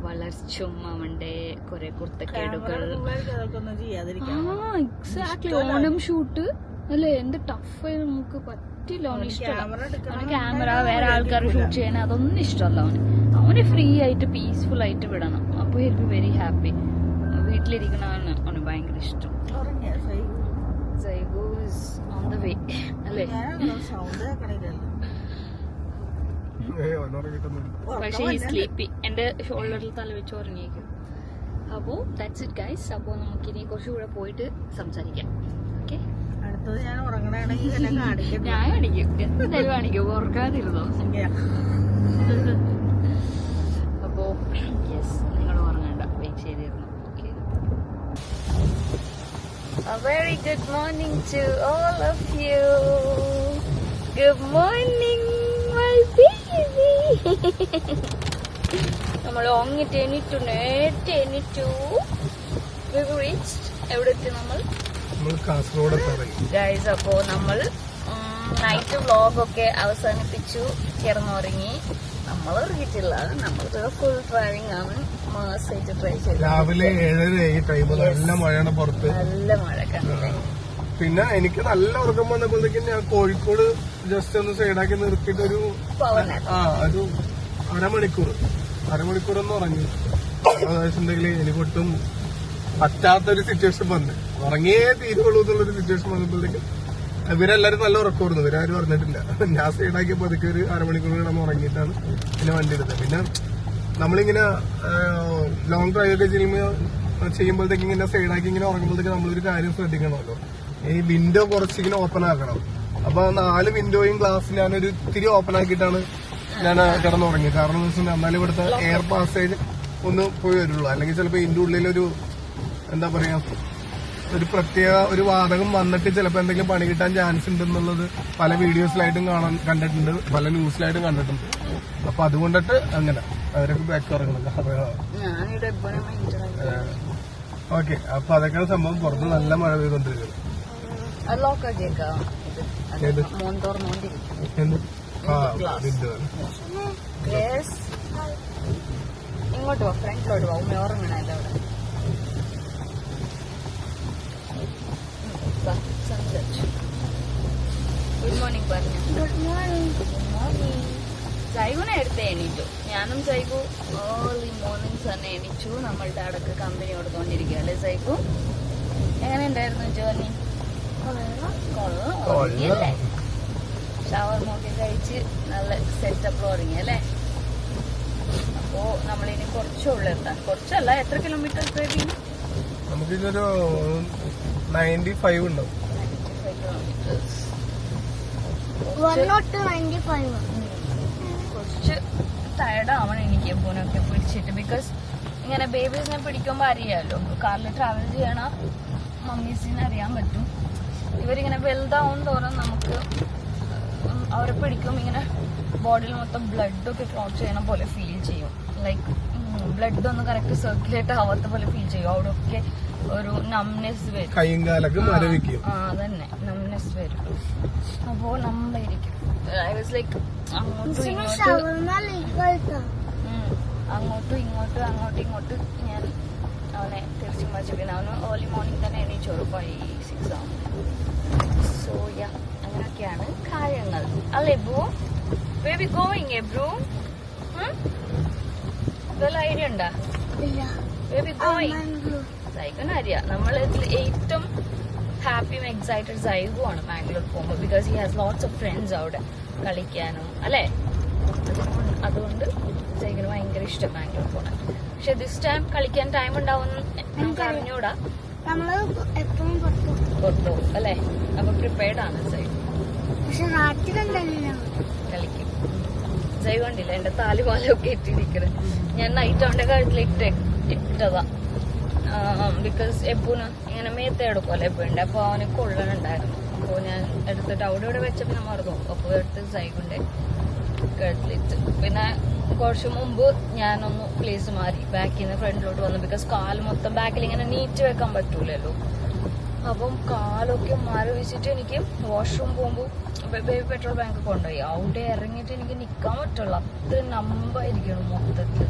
വളർച്ചും അവന്റെ കുറെ കുർത്തക്കേടുകൾ. എക്സാക്ട്ലി. ഓണം ഷൂട്ട് അല്ലേ, എന്ത് ടഫ് നമുക്ക് പറ്റില്ല. അവന് ഇഷ്ടമല്ല അവന് ക്യാമറ, വേറെ ആൾക്കാർ ഷൂട്ട് ചെയ്യാൻ അതൊന്നും ഇഷ്ടമല്ല. അവന് ഫ്രീ ആയിട്ട് പീസ്ഫുൾ ആയിട്ട് വിടണം. അപ്പൊ ഹെൽ ബി വെരി ഹാപ്പി. വീട്ടിലിരിക്കണവന് അവന് ഭയങ്കര ഇഷ്ടം. Zaigu is on the way അല്ലേ? പക്ഷെ ഈ സ്ലീപ്പി എന്റെ ഷോൾഡറിൽ തല വെച്ച് ഉറങ്ങിയേക്കും. അപ്പോ ദാറ്റ്സ് ഇറ്റ് ഗൈസ്. അപ്പോ നമുക്കിനി കുറച്ചുകൂടെ പോയിട്ട് സംസാരിക്കാം. ഓക്കെ, അടുത്തത് ഞാൻ ഉറങ്ങണമെങ്കിൽ ഞാൻ കാണിക്കും, എന്തായാലും കാണിക്കും, ഉറക്കാതിരുന്നോ. അപ്പോ യെസ്, നിങ്ങൾ ഉറങ്ങണ്ട, വെയിറ്റ് ചെയ്തിരുന്നു. A very good morning to all of you. Good morning, my baby. നമ്മൾ ഉറങ്ങിട്ട് എണീറ്റു, നേരത്തെ എണീറ്റു. എവിടെ എത്തി നമ്മൾ കാസർഗോഡ് ഗൈസ്? അപ്പോ നമ്മൾ നൈറ്റ് വ്ളോഗൊക്കെ അവസാനിപ്പിച്ചു, കിടന്നുറങ്ങി. നമ്മൾ ഉറങ്ങിയിട്ടില്ല, നമ്മൾക്ക് ഫുൾ ഡ്രൈവിംഗ് ആണ്. മാസായിട്ട് ട്രൈ ചെയ്തു. രാവിലെ 7:30 ടൈം, നല്ല മഴയാണ് പുറത്ത്, നല്ല മഴ കണ്ടില്ലേ. പിന്നെ എനിക്ക് നല്ല ഉറക്കം വന്നപ്പോഴത്തേക്കും ഞാൻ കോഴിക്കോട് ജസ്റ്റ് ഒന്ന് സൈഡാക്കി നിർത്തിയിട്ട് ഒരു അരമണിക്കൂർ ഉറങ്ങി. വെച്ചിട്ടുണ്ടെങ്കിൽ എനിക്കൊട്ടും പറ്റാത്തൊരു സിറ്റുവേഷൻ വന്ന് ഉറങ്ങിയേ തീരുള്ളൂ എന്നുള്ളൊരു സിറ്റുവേഷൻ വന്നപ്പോഴത്തേക്കും ഇവരെല്ലാരും നല്ല ഉറക്കമായിരുന്നു. ഇവരാരും പറഞ്ഞിട്ടില്ല. ഞാൻ സൈഡാക്കിയപ്പോ അതൊക്കെ ഒരു അരമണിക്കൂർ കിടന്ന് ഉറങ്ങിയിട്ടാണ് പിന്നെ വണ്ടി എടുത്തത്. പിന്നെ നമ്മളിങ്ങനെ ലോങ് ഡ്രൈവ് ഒക്കെ ചെയ്യുമ്പോഴത്തേക്ക് ഇങ്ങനെ സൈഡാക്കി ഇങ്ങനെ ഉറങ്ങുമ്പോഴത്തേക്ക് നമ്മളൊരു കാര്യം ശ്രദ്ധിക്കണമല്ലോ, ഈ വിൻഡോ കുറച്ചിങ്ങനെ ഓപ്പൺ ആക്കണം. അപ്പൊ 4 വിൻഡോയും ഗ്ലാസ് ഞാനൊരു ഇത്തിരി ഓപ്പൺ ആക്കിയിട്ടാണ് ഞാൻ കിടന്നുറങ്ങി. കാരണം എന്ന് വെച്ചാൽ എന്നാലും ഇവിടുത്തെ എയർ പാസേജ് ഒന്ന് പോയി വരുള്ളൂ. അല്ലെങ്കിൽ ചിലപ്പോ ഇതിന്റെ ഉള്ളിലൊരു എന്താ പറയാ ഒരു പ്രത്യേക ഒരു വാതകം വന്നിട്ട് ചിലപ്പോൾ എന്തെങ്കിലും പണി കിട്ടാൻ ചാൻസ് ഉണ്ടെന്നുള്ളത് പല വീഡിയോസിലായിട്ടും കണ്ടിട്ടുണ്ട്, പല ന്യൂസിലായിട്ടും കണ്ടിട്ടുണ്ട്. അപ്പൊ അതുകൊണ്ടിട്ട് അങ്ങനെ അവരൊക്കെ ബാക്ക് ഇറങ്ങണം. ഓക്കെ, അപ്പൊ അതൊക്കെയാണ് സംഭവം. പുറത്ത് നല്ല മഴ പെയ്തോണ്ടിരിക്കുന്നത്. ഇങ്ങോട്ട് പോ, ഫ്രണ്ടിലോട്ട് പോ. ഉമ്മ ഉറങ്ങണല്ലോ അവിടെ. ഗുഡ് മോർണിംഗ് പറഞ്ഞു. Good morning. സൈഗുനെ എടുത്ത് എണീറ്റു. ഞാനും സൈഗു ഏർലി മോർണിംഗ്സ് തന്നെ എണീച്ചു. നമ്മളുടെ അടക്ക് കമ്പനി കൊടുത്തോണ്ടിരിക്കുക അല്ലേ സൈഗു? എങ്ങനെ ഉണ്ടായിരുന്നു ജേർണി? കൊള്ളല്ലേ? ഷവർ നോക്കി കഴിച്ച് നല്ല സെറ്റപ്പ് ഉറങ്ങി അല്ലേ? അപ്പോ നമ്മളിനി കുറച്ചുള്ളൂ എത്താൻ. കുറച്ചല്ല, എത്ര കിലോമീറ്റർ ഡ്രൈവിംഗ്? നമുക്കിതൊരു 95 ഉണ്ടാവും. 95 കിലോമീറ്റേഴ്സ്. 195. കുറച്ച് ടയർഡാവണം എനിക്ക് എപ്പോഴൊക്കെ പിടിച്ചിട്ട്. ബിക്കോസ് ഇങ്ങനെ ബേബീസിനെ പിടിക്കുമ്പോ അറിയാമല്ലോ, കാറിൽ ട്രാവൽ ചെയ്യണ മമ്മീസിനെ അറിയാൻ പറ്റും. ഇവരിങ്ങനെ വലുതാവും തോറും നമുക്ക് അവരെ പിടിക്കും, ഇങ്ങനെ ബോഡിയിൽ മൊത്തം ബ്ലഡൊക്കെ ക്ലോട്ട് ചെയ്യണ പോലെ ഫീൽ ചെയ്യും. ലൈക്ക് ബ്ലഡ് ഒന്ന് കറക്റ്റ് സർക്കുലേറ്റ് ആവാത്ത പോലെ ഫീൽ ചെയ്യും. അവിടെ ഒക്കെ ഒരു നംനെസ് വരും, കൈയും കാലൊക്കെ മരവിക്കും. അതന്നെ നംനെസ് വരും. അപ്പോ നമ്മളായിരിക്കും ഐ വാസ് ലൈക്ക് അങ്ങോട്ടും ഇങ്ങോട്ട് ഞാൻ അവനെ തിരിച്ചു മറിച്ചിരിക്കുന്നു. അവന് ഏർലി മോർണിംഗ് തന്നെ എണീച്ചോളൂ, 5-6 ആവും. സോ യാ, അങ്ങനെയൊക്കെയാണ് കാര്യങ്ങൾ അല്ലേ bro? Where we going, bro? വല്ല ഐഡിയ ഉണ്ടാ? Where we going? സൈഗുന് അറിയാം. നമ്മൾ ഏറ്റവും ഹാപ്പിയും എക്സൈറ്റഡ് സൈഗു ആണ് ബാംഗ്ലൂർ പോകുമ്പോൾ. Because he has lots of friends അവിടെ കളിക്കാനും അല്ലേ? അതുകൊണ്ട് സൈഗുന് ഭയങ്കര ഇഷ്ടം ബാംഗ്ലൂർ പോകാൻ. പക്ഷെ ദിസ് ടൈം കളിക്കാൻ ടൈം ഉണ്ടാവും നമുക്ക് അറിഞ്ഞൂടാ. പുറത്തു അല്ലേ? അപ്പൊ പ്രിപ്പയർഡ് ആണ് സൈഗു. കളിക്കും. ജൈവ് കണ്ടില്ല എന്റെ താലിമാലൊക്കെ ഇട്ടിരിക്കണേ. ഞാൻ നൈറ്റ് അവന്റെ കാര്യത്തിലേക്ക് ഇട്ടതാ. ബിക്കോസ് എബുന് ഇങ്ങനെ മേത്തെ എടുക്കുമല്ലോ എബുണ്ട്. അപ്പൊ അവന് കൊള്ളനുണ്ടായിരുന്നു. അപ്പൊ ഞാൻ എടുത്തിട്ട് അവിടെ വെച്ചപ്പോ ഞാൻ മറന്നു. അപ്പൊ എടുത്ത് സൈഗുന്റെ കഴുത്തിലിട്ട്. പിന്നെ കുറച്ച് മുമ്പ് ഞാനൊന്ന് പ്ലേസ് മാറി, ബാക്കിൽ നിന്ന് ഫ്രണ്ടിലോട്ട് വന്നു. ബിക്കോസ് കാല് മൊത്തം ബാക്കിൽ ഇങ്ങനെ നീറ്റ് വെക്കാൻ പറ്റൂലല്ലോ. അപ്പം കാലൊക്കെ മരവിച്ചിട്ട് എനിക്ക് വാഷ്റൂം പോകുമ്പോൾ ബേബി പെട്രോൾ ബാങ്ക് കൊണ്ടുപോയി. അവിടെ ഇറങ്ങിയിട്ട് എനിക്ക് നിൽക്കാൻ പറ്റുള്ളൂ, അത്ര നമ്പായിരിക്കണം മൊത്തത്തിൽ.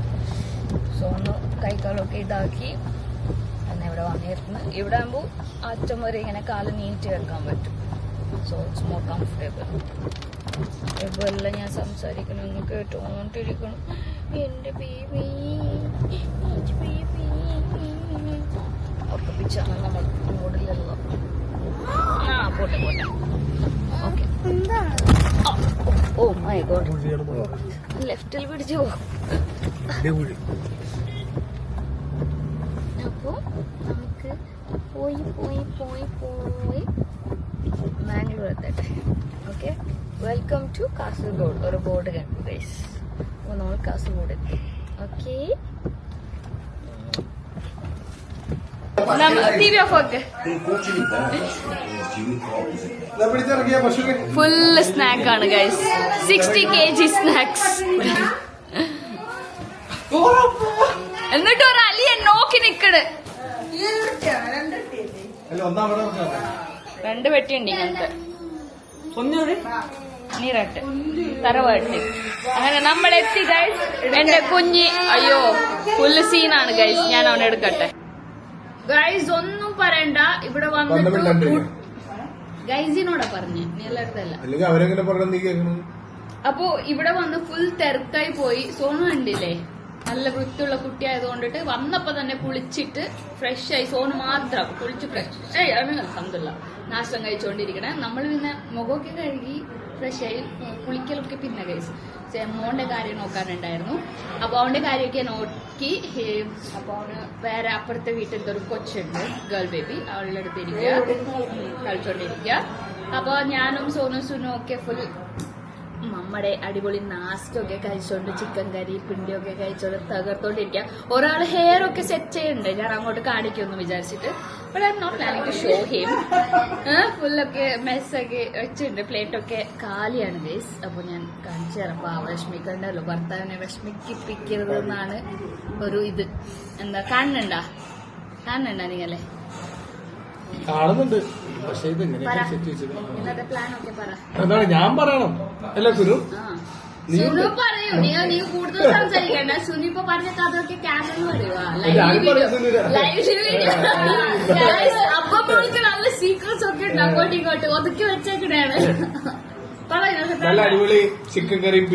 സോ ഒന്ന് കൈക്കാലൊക്കെ ഇതാക്കി എന്നെ ഇവിടെ വന്നിരുന്നു. ഇവിടെ ആകുമ്പോൾ അറ്റം വരെ ഇങ്ങനെ കാല് നീറ്റ് വെക്കാൻ പറ്റും. So it's more comfortable. എല്ലാം ഞാൻ സംസാരിക്കണം, ഒന്ന് കേട്ടോണ്ടിരിക്കണം. എൻ്റെ ബേബി ഉറപ്പിച്ചാണ് നമ്മൾ മോഡിലുള്ള. പോട്ടെ ഓക്കെ. ഓ മൈ ഗോഡ്, ലെഫ്റ്റിൽ പിടിച്ചു പോകും. അപ്പോ നമുക്ക് പോയി മാംഗ്ലൂർ എത്തട്ടെ. Okay, welcome to Kasaragod. ഒരു ബോർഡ് കണ്ടു ഗൈസ്. അപ്പോൾ നമ്മൾ കാസർഗോഡ് എത്തി. ഓക്കെ, ഫുള്ള് സ്നാക്ക് ആണ് ഗൈസ്. 60 kg snacks. എന്നിട്ട് ഒരു അലിയെ നോക്കി നിക്കണ്. അല്ല ഒന്നാമത് രണ്ട് പെട്ടിയുണ്ട് ഇങ്ങനത്തെ നീരട്ട് തറവാട്ട്. അങ്ങനെ നമ്മൾ എത്തി ഗൈസ്. എന്റെ കുഞ്ഞി അയ്യോ ഫുള്ള് സീനാണ് ഗൈസ്. ഞാൻ അവനെ എടുക്കട്ടെ ഗൈസ്. ഒന്നും പറയണ്ട. ഇവിടെ വന്നിട്ട് ഗൈസിനോടാ പറഞ്ഞേ, നീ എല്ലായിടത്തല്ല. അല്ലെങ്കിൽ അവരെങ്ങനെ പറഞ്ഞ നീ കേൾക്കണം. അപ്പൊ ഇവിടെ വന്ന് ഫുൾ തിരക്കായി പോയി. സോനു കണ്ടില്ലേ, നല്ല വൃത്തിയുള്ള കുട്ടിയായതുകൊണ്ടിട്ട് വന്നപ്പോ തന്നെ കുളിച്ചിട്ട് ഫ്രഷ് ആയി. സോനു മാത്രം കുളിച്ച് ഫ്രഷ് ആയി അൽഹംദുലില്ലാ നാശം കഴിച്ചോണ്ടിരിക്കണേ. നമ്മൾ പിന്നെ മുഖമൊക്കെ കഴുകി ഫ്രഷ് ആയി. കുളിക്കലൊക്കെ പിന്നെ കഴിച്ചു. മോന്റെ കാര്യം നോക്കാനുണ്ടായിരുന്നു. അപ്പൊ അവന്റെ കാര്യമൊക്കെ നോക്കി. അപ്പൊ അവന് വേറെ അപ്പുറത്തെ വീട്ടിലത്തെ ഒരു കൊച്ചുണ്ട്, ഗേൾ ബേബി, അവളുടെ അടുത്ത് ഇരിക്കുക, കളിച്ചോണ്ടിരിക്കുക. അപ്പൊ ഞാനും സോനു സുനും ഒക്കെ ഫുൾ നമ്മുടെ അടിപൊളി നാസ്റ്റൊക്കെ കഴിച്ചോണ്ട് ചിക്കൻ കറി പിണ്ടിയൊക്കെ കഴിച്ചോണ്ട് തകർത്തോണ്ടിരിക്കുക. ഒരാൾ ഹെയർ ഒക്കെ സെറ്റ് ചെയ്യുന്നുണ്ട്, ഞാൻ അങ്ങോട്ട് കാണിക്കുമെന്ന് വിചാരിച്ചിട്ട്. But I'm not planning to show him. ഫുള്ളൊക്കെ മെസ്സൊക്കെ വെച്ചിട്ടുണ്ട്, പ്ലേറ്റൊക്കെ കാലിയാണ് ഗൈസ്. അപ്പൊ ഞാൻ കാണിച്ചു തരാം. അപ്പൊ വിഷമിക്കണ്ടല്ലോ, ഭർത്താവിനെ വിഷമിപ്പിക്കരുത് എന്നാണ് ഒരു ഇത്. എന്താ കാണുന്നുണ്ടാ നീയല്ലേ? കാണുന്നുണ്ട്, പക്ഷെ ഇത് ഇന്നത്തെ പ്ലാൻ ഒക്കെ പറ. എന്താണ് ഞാൻ പറയണം അല്ല സുനു? സുനു പറയൂ. നീ കൂടുതൽ സംസാരിക്കണ്ട. സുനു ഇപ്പൊ പറഞ്ഞ കഥയൊക്കെ ക്യാമറ പറയുവാ. അപ്പൊ നല്ല സീക്രട്സ് ഒക്കെ ഉണ്ട് അങ്ങോട്ടും ഇങ്ങോട്ടും ഒതുക്കി വെച്ചേക്കണേണ്. നല്ല അടിപൊളി ചിക്കൻ കറിയും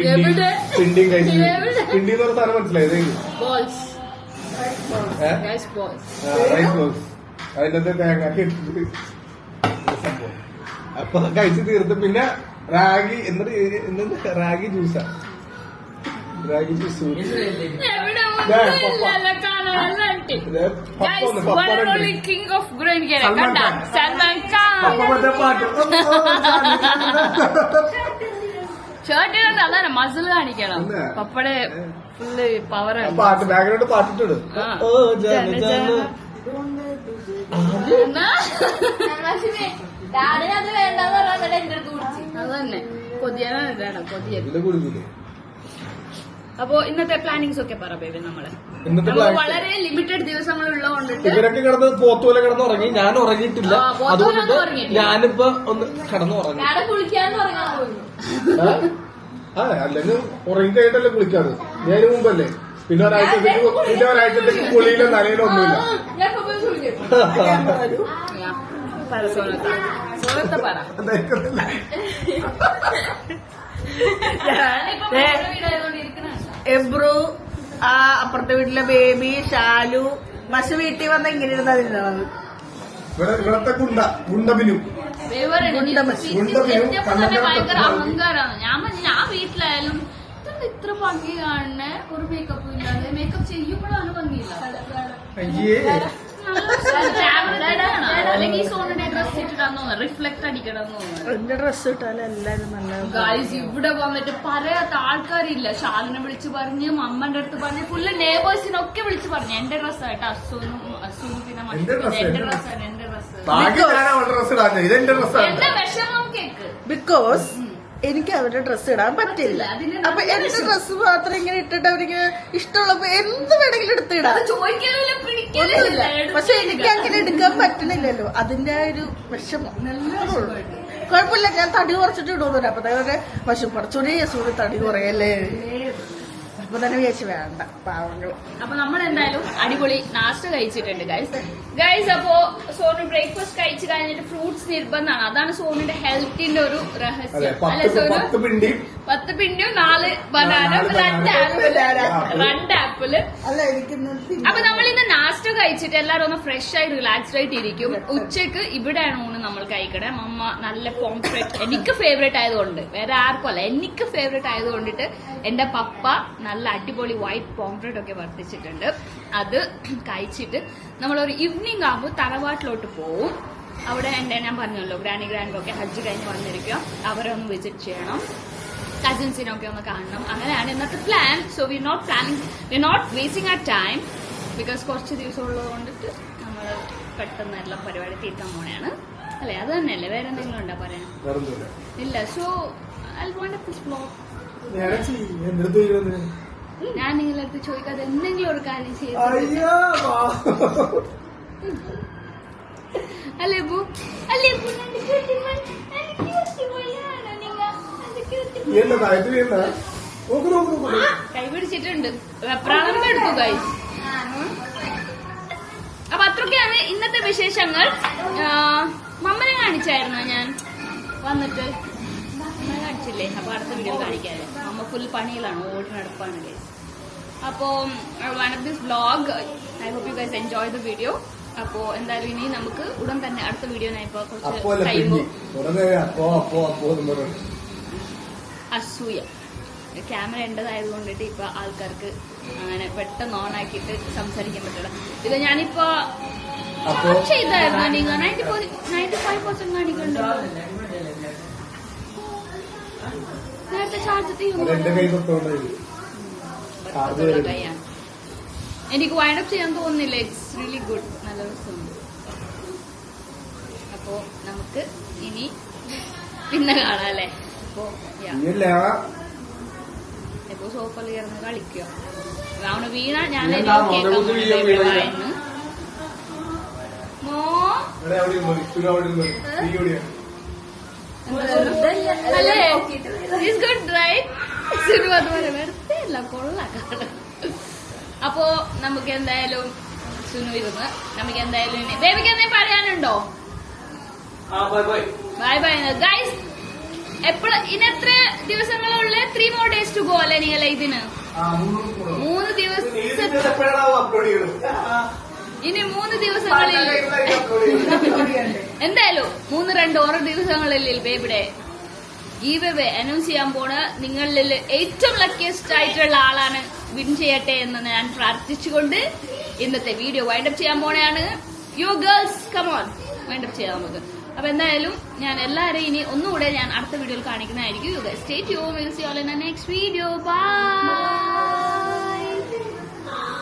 പിണ്ടിയും കഴിച്ചു. പിണ്ടി എന്ന് പറഞ്ഞ സാധനം മനസ്സിലായത്? ബോൾസ്. Rice balls. അതിനകത്ത് തേങ്ങ ഇട്ടിട്ട് അപ്പൊ കഴിച്ച് തീർത്ത്. പിന്നെ റാഗി എന്നിട്ട് റാഗി ജ്യൂസാ. Ragi juice king of grain Salman Khan shirt കണ്ട അതാണ് മസിൽ കാണിക്കണം. പപ്പടെ ഫുള്ള് പവർ പാട്ട് ബാക്ക്ഗ്രൗണ്ട് പാട്ടിട്ടുണ്ട്. അത് തന്നെ കൊതിയാണ് കൊതിയ. അപ്പൊ ഇന്നത്തെ പ്ലാനിങ്സ് ഒക്കെ പറ ബേബി. നമ്മള് വളരെ ലിമിറ്റഡ് ദിവസങ്ങളുള്ളതുകൊണ്ടിട്ട് ഇവരൊക്കെ കിടന്ന് പോത്തുപോലെ കിടന്ന് ഉറങ്ങി. ഞാൻ ഉറങ്ങിയിട്ടില്ല, അതുകൊണ്ട് ഞാനിപ്പോ ഒന്ന് കിടന്നു ഉറങ്ങി. കുളിക്കാന്ന് പറഞ്ഞാൽ അല്ലെങ്കിൽ ഉറങ്ങി കഴിഞ്ഞിട്ടല്ലേ കുളിക്കാറ്. ഞാൻ മുമ്പല്ലേ. പിന്നെ ഒരാഴ്ചത്തേക്ക് കുളിയിലോ നനയിലോ ഒന്നുമില്ല. എബ്രു, ആ അപ്പുറത്തെ വീട്ടിലെ ബേബി, ഷാലു, മഷു വീട്ടിൽ വന്ന ഇങ്ങനെ ഇരുന്നത്. ഇവിടത്തെ ഗുണ്ടബിനും ഭയങ്കര അഹങ്കാരാണ്. ഞാൻ വീട്ടിലായാലും ഇത്ര ഭംഗി കാണുന്ന ഒരു മേക്കപ്പ് ഇല്ലാതെ മേക്കപ്പ് ചെയ്യുമ്പോഴാണ് ഭംഗിയില്ല. അല്ലെങ്കിൽ സോണിന്റെ ഡ്രസ് ഇട്ടിട്ടാന്ന് റിഫ്ലക്ട് അടിക്കണം. എന്റെ ഡ്രസ് ഇട്ടാലും എല്ലാരും നല്ല ഗായ്സ്. ഇവിടെ വന്നിട്ട് പറയാത്ത ആൾക്കാരില്ല. ഷാലിനെ വിളിച്ചു പറഞ്ഞ്, അമ്മന്റെ അടുത്ത് പറഞ്ഞ്, ഫുള്ള് നെയ്ബേഴ്സിനൊക്കെ വിളിച്ചു പറഞ്ഞു എന്റെ ഡ്രസ്സായിട്ട്. അസുനും പിന്നെ എന്റെ ഡ്രസ്സാണ് എന്റെ ഡ്രസ്സ്. എന്റെ വിഷമം കേക്ക്. ബിക്കോസ് എനിക്ക് അവരുടെ ഡ്രസ്സ് ഇടാൻ പറ്റില്ല. അപ്പൊ എന്റെ ഡ്രസ്സ് മാത്രം ഇങ്ങനെ ഇട്ടിട്ട് അവർക്ക് ഇഷ്ടമുള്ളപ്പോ എന്ത് വേണമെങ്കിലും എടുത്തിടാം. പക്ഷെ എനിക്ക് അങ്ങനെ എടുക്കാൻ പറ്റണില്ലല്ലോ. അതിന്റെ ഒരു വിഷമം. കുഴപ്പമില്ല, ഞാൻ തടി കുറച്ചിട്ട് ഇടുന്നു. അപ്പൊ തന്നെ പശു കുറച്ചുകൂടി യേശുവിന് തടി കുറയല്ലേ. അപ്പൊ തന്നെ വിചാരിച്ചു വേണ്ട പാവങ്ങൾ. അപ്പൊ നമ്മൾ എന്തായാലും അടിപൊളി നാസ്റ്റ് കഴിച്ചിട്ടുണ്ട് ഗൈസ്. അപ്പോ സോനു ബ്രേക്ക്ഫാസ്റ്റ് കഴിച്ചു കഴിഞ്ഞിട്ട് ഫ്രൂട്ട്സ് നിർബന്ധമാണ്. അതാണ് സോനുന്റെ ഹെൽത്തിന്റെ ഒരു രഹസ്യം അല്ലെ സോനു? 10 പിണ്ടിയും 4 banana 2 apple. അപ്പൊ നമ്മൾ ഇന്ന് നാസ്റ്റ് കഴിച്ചിട്ട് എല്ലാരും ഒന്ന് ഫ്രഷ് ആയി റിലാക്സ്ഡ് ആയിട്ട് ഇരിക്കും. ഉച്ചക്ക് ഇവിടെയാണ് ഊണ് നമ്മൾ കഴിക്കണേ. അമ്മ നല്ല പോംഫ്രെറ്റ്, എനിക്ക് ഫേവറേറ്റ് ആയതുകൊണ്ട്, വേറെ ആർക്കും അല്ല, എനിക്ക് ഫേവറേറ്റ് ആയതുകൊണ്ടിട്ട് എന്റെ പപ്പ നല്ല അടിപൊളി വൈറ്റ് പോംഫ്രെറ്റ് ഒക്കെ വർദ്ധിച്ചിട്ടുണ്ട്. അത് കഴിച്ചിട്ട് നമ്മളൊരു ഈവനിങ് ആകുമ്പോൾ തറവാട്ടിലോട്ട് പോവും. അവിടെ ഞാൻ പറഞ്ഞല്ലോ ഗ്രാൻഡൊക്കെ ഹജ്ജ് കഴിഞ്ഞ് വന്നിരിക്കുക. അവരെ ഒന്ന് വിസിറ്റ് ചെയ്യണം, കസിൻസിനൊക്കെ ഒന്ന് കാണണം. അങ്ങനെയാണ് ഇന്നത്തെ plan. So we not wasting ആ ടൈം ബിക്കോസ് കുറച്ച് ദിവസം ഉള്ളത് കൊണ്ടിട്ട് നമ്മൾ പെട്ടെന്ന് എല്ലാ പരിപാടി തീർക്കാൻ പോണെയാണ് അല്ലെ? അത് തന്നെയല്ലേ? വേറെ എന്തെങ്കിലും ഉണ്ടോ പറയാൻ? ഇല്ല. So I want this vlog. ഞാൻ നിങ്ങളുടെ അടുത്ത് ചോദിക്കാതെ എന്തെങ്കിലും ഒരു കാര്യം ചെയ്തു. അല്ലേ അപ്പു? അല്ലേ അപ്പു? നല്ല cutie-മോൻ. നല്ല cutie-മോനാണ് നിങ്ങ. നല്ല cutie-മോൻ. നീ എന്താ താഴത്ത് വീഴുന്ന? നോക്ക് നോക്ക് നോക്ക്. കൈ പിടിച്ചിട്ടുണ്ട്. വെപ്രാളം എടുത്തു കൈ. അപ്പൊ അത്രയൊക്കെയാണ് ഇന്നത്തെ വിശേഷങ്ങൾ. മമ്മനെ കാണിച്ചായിരുന്നോ ഞാൻ വന്നിട്ട്? മമ്മനെ കാണിച്ചില്ലേ? അപ്പൊ അടുത്ത വീഡിയോ കാണിക്കാല്ലേ. മമ്മ ഫുൾ പണിയിലാണ്, ഓടി നടപ്പാണ് ഗൈസ്. അപ്പോ one of this vlog, I hope you guys enjoy the video. അപ്പോ എന്തായാലും ഇനി നമുക്ക് ഉടൻ തന്നെ അടുത്ത വീഡിയോ ഇപ്പൊ കുറച്ച് ടൈം. അസൂയ ക്യാമറ ഉണ്ടതായത് കൊണ്ടിട്ട് ഇപ്പൊ ആൾക്കാർക്ക് അങ്ങനെ പെട്ടെന്ന് ഓൺ ആക്കിയിട്ട് സംസാരിക്കാൻ പറ്റില്ല. ഇത് ഞാനിപ്പോ ചെയ്തായിരുന്നു നിങ്ങൾ 95% കാണിക്കണ്ടോ? നേരത്തെ ചാർജ് കൈയാണ്. എനിക്ക് വൈൻഡ് അപ്പ് ചെയ്യാൻ തോന്നുന്നില്ല. It's really good. നല്ല രസമുണ്ട്. അപ്പോ നമുക്ക് ഇനി പിന്നെ കാണാം അല്ലേ? അപ്പോ ഇപ്പൊ സോഫയിൽ കിടന്ന് കളിക്കുക. അവന് വീണ ഞാൻ വെറുതെയല്ല കൊള്ളാക്കാണ്. അപ്പോ നമുക്ക് എന്തായാലും സുനു ഇരുന്ന് നമുക്ക് എന്തായാലും ബേബിക്ക് എന്തെങ്കിലും പറയാനുണ്ടോ? Bye bye guys. എപ്പോഴും ഇനി എത്ര ദിവസങ്ങളുള്ള 3 more days to go അല്ലേ നിങ്ങളെ ഇതിന്? 3 ദിവസം. ഇനി 3 ദിവസങ്ങളിൽ എന്തായാലും 3-2 ദിവസങ്ങളിൽ ബേബിയുടെ ഗീവ് അവേ അനൗൺസ് ചെയ്യാൻ പോണ നിങ്ങളിൽ ഏറ്റവും ലക്കിയസ്റ്റ് ആയിട്ടുള്ള ആളാണ് വിൻ ചെയ്യട്ടെ എന്ന് ഞാൻ പ്രാർത്ഥിച്ചുകൊണ്ട് ഇന്നത്തെ വീഡിയോ വൈൻഡ് അപ്പ് ചെയ്യാൻ പോണെയാണ്. You girls come on, wind up ചെയ്യാം നമുക്ക്. അപ്പൊ എന്തായാലും ഞാൻ എല്ലാവരെയും ഇനി ഒന്നുകൂടെ ഞാൻ അടുത്ത വീഡിയോയിൽ കാണിക്കുന്നതായിരിക്കും. You guys stay tuned. Will see you all in the next video. By.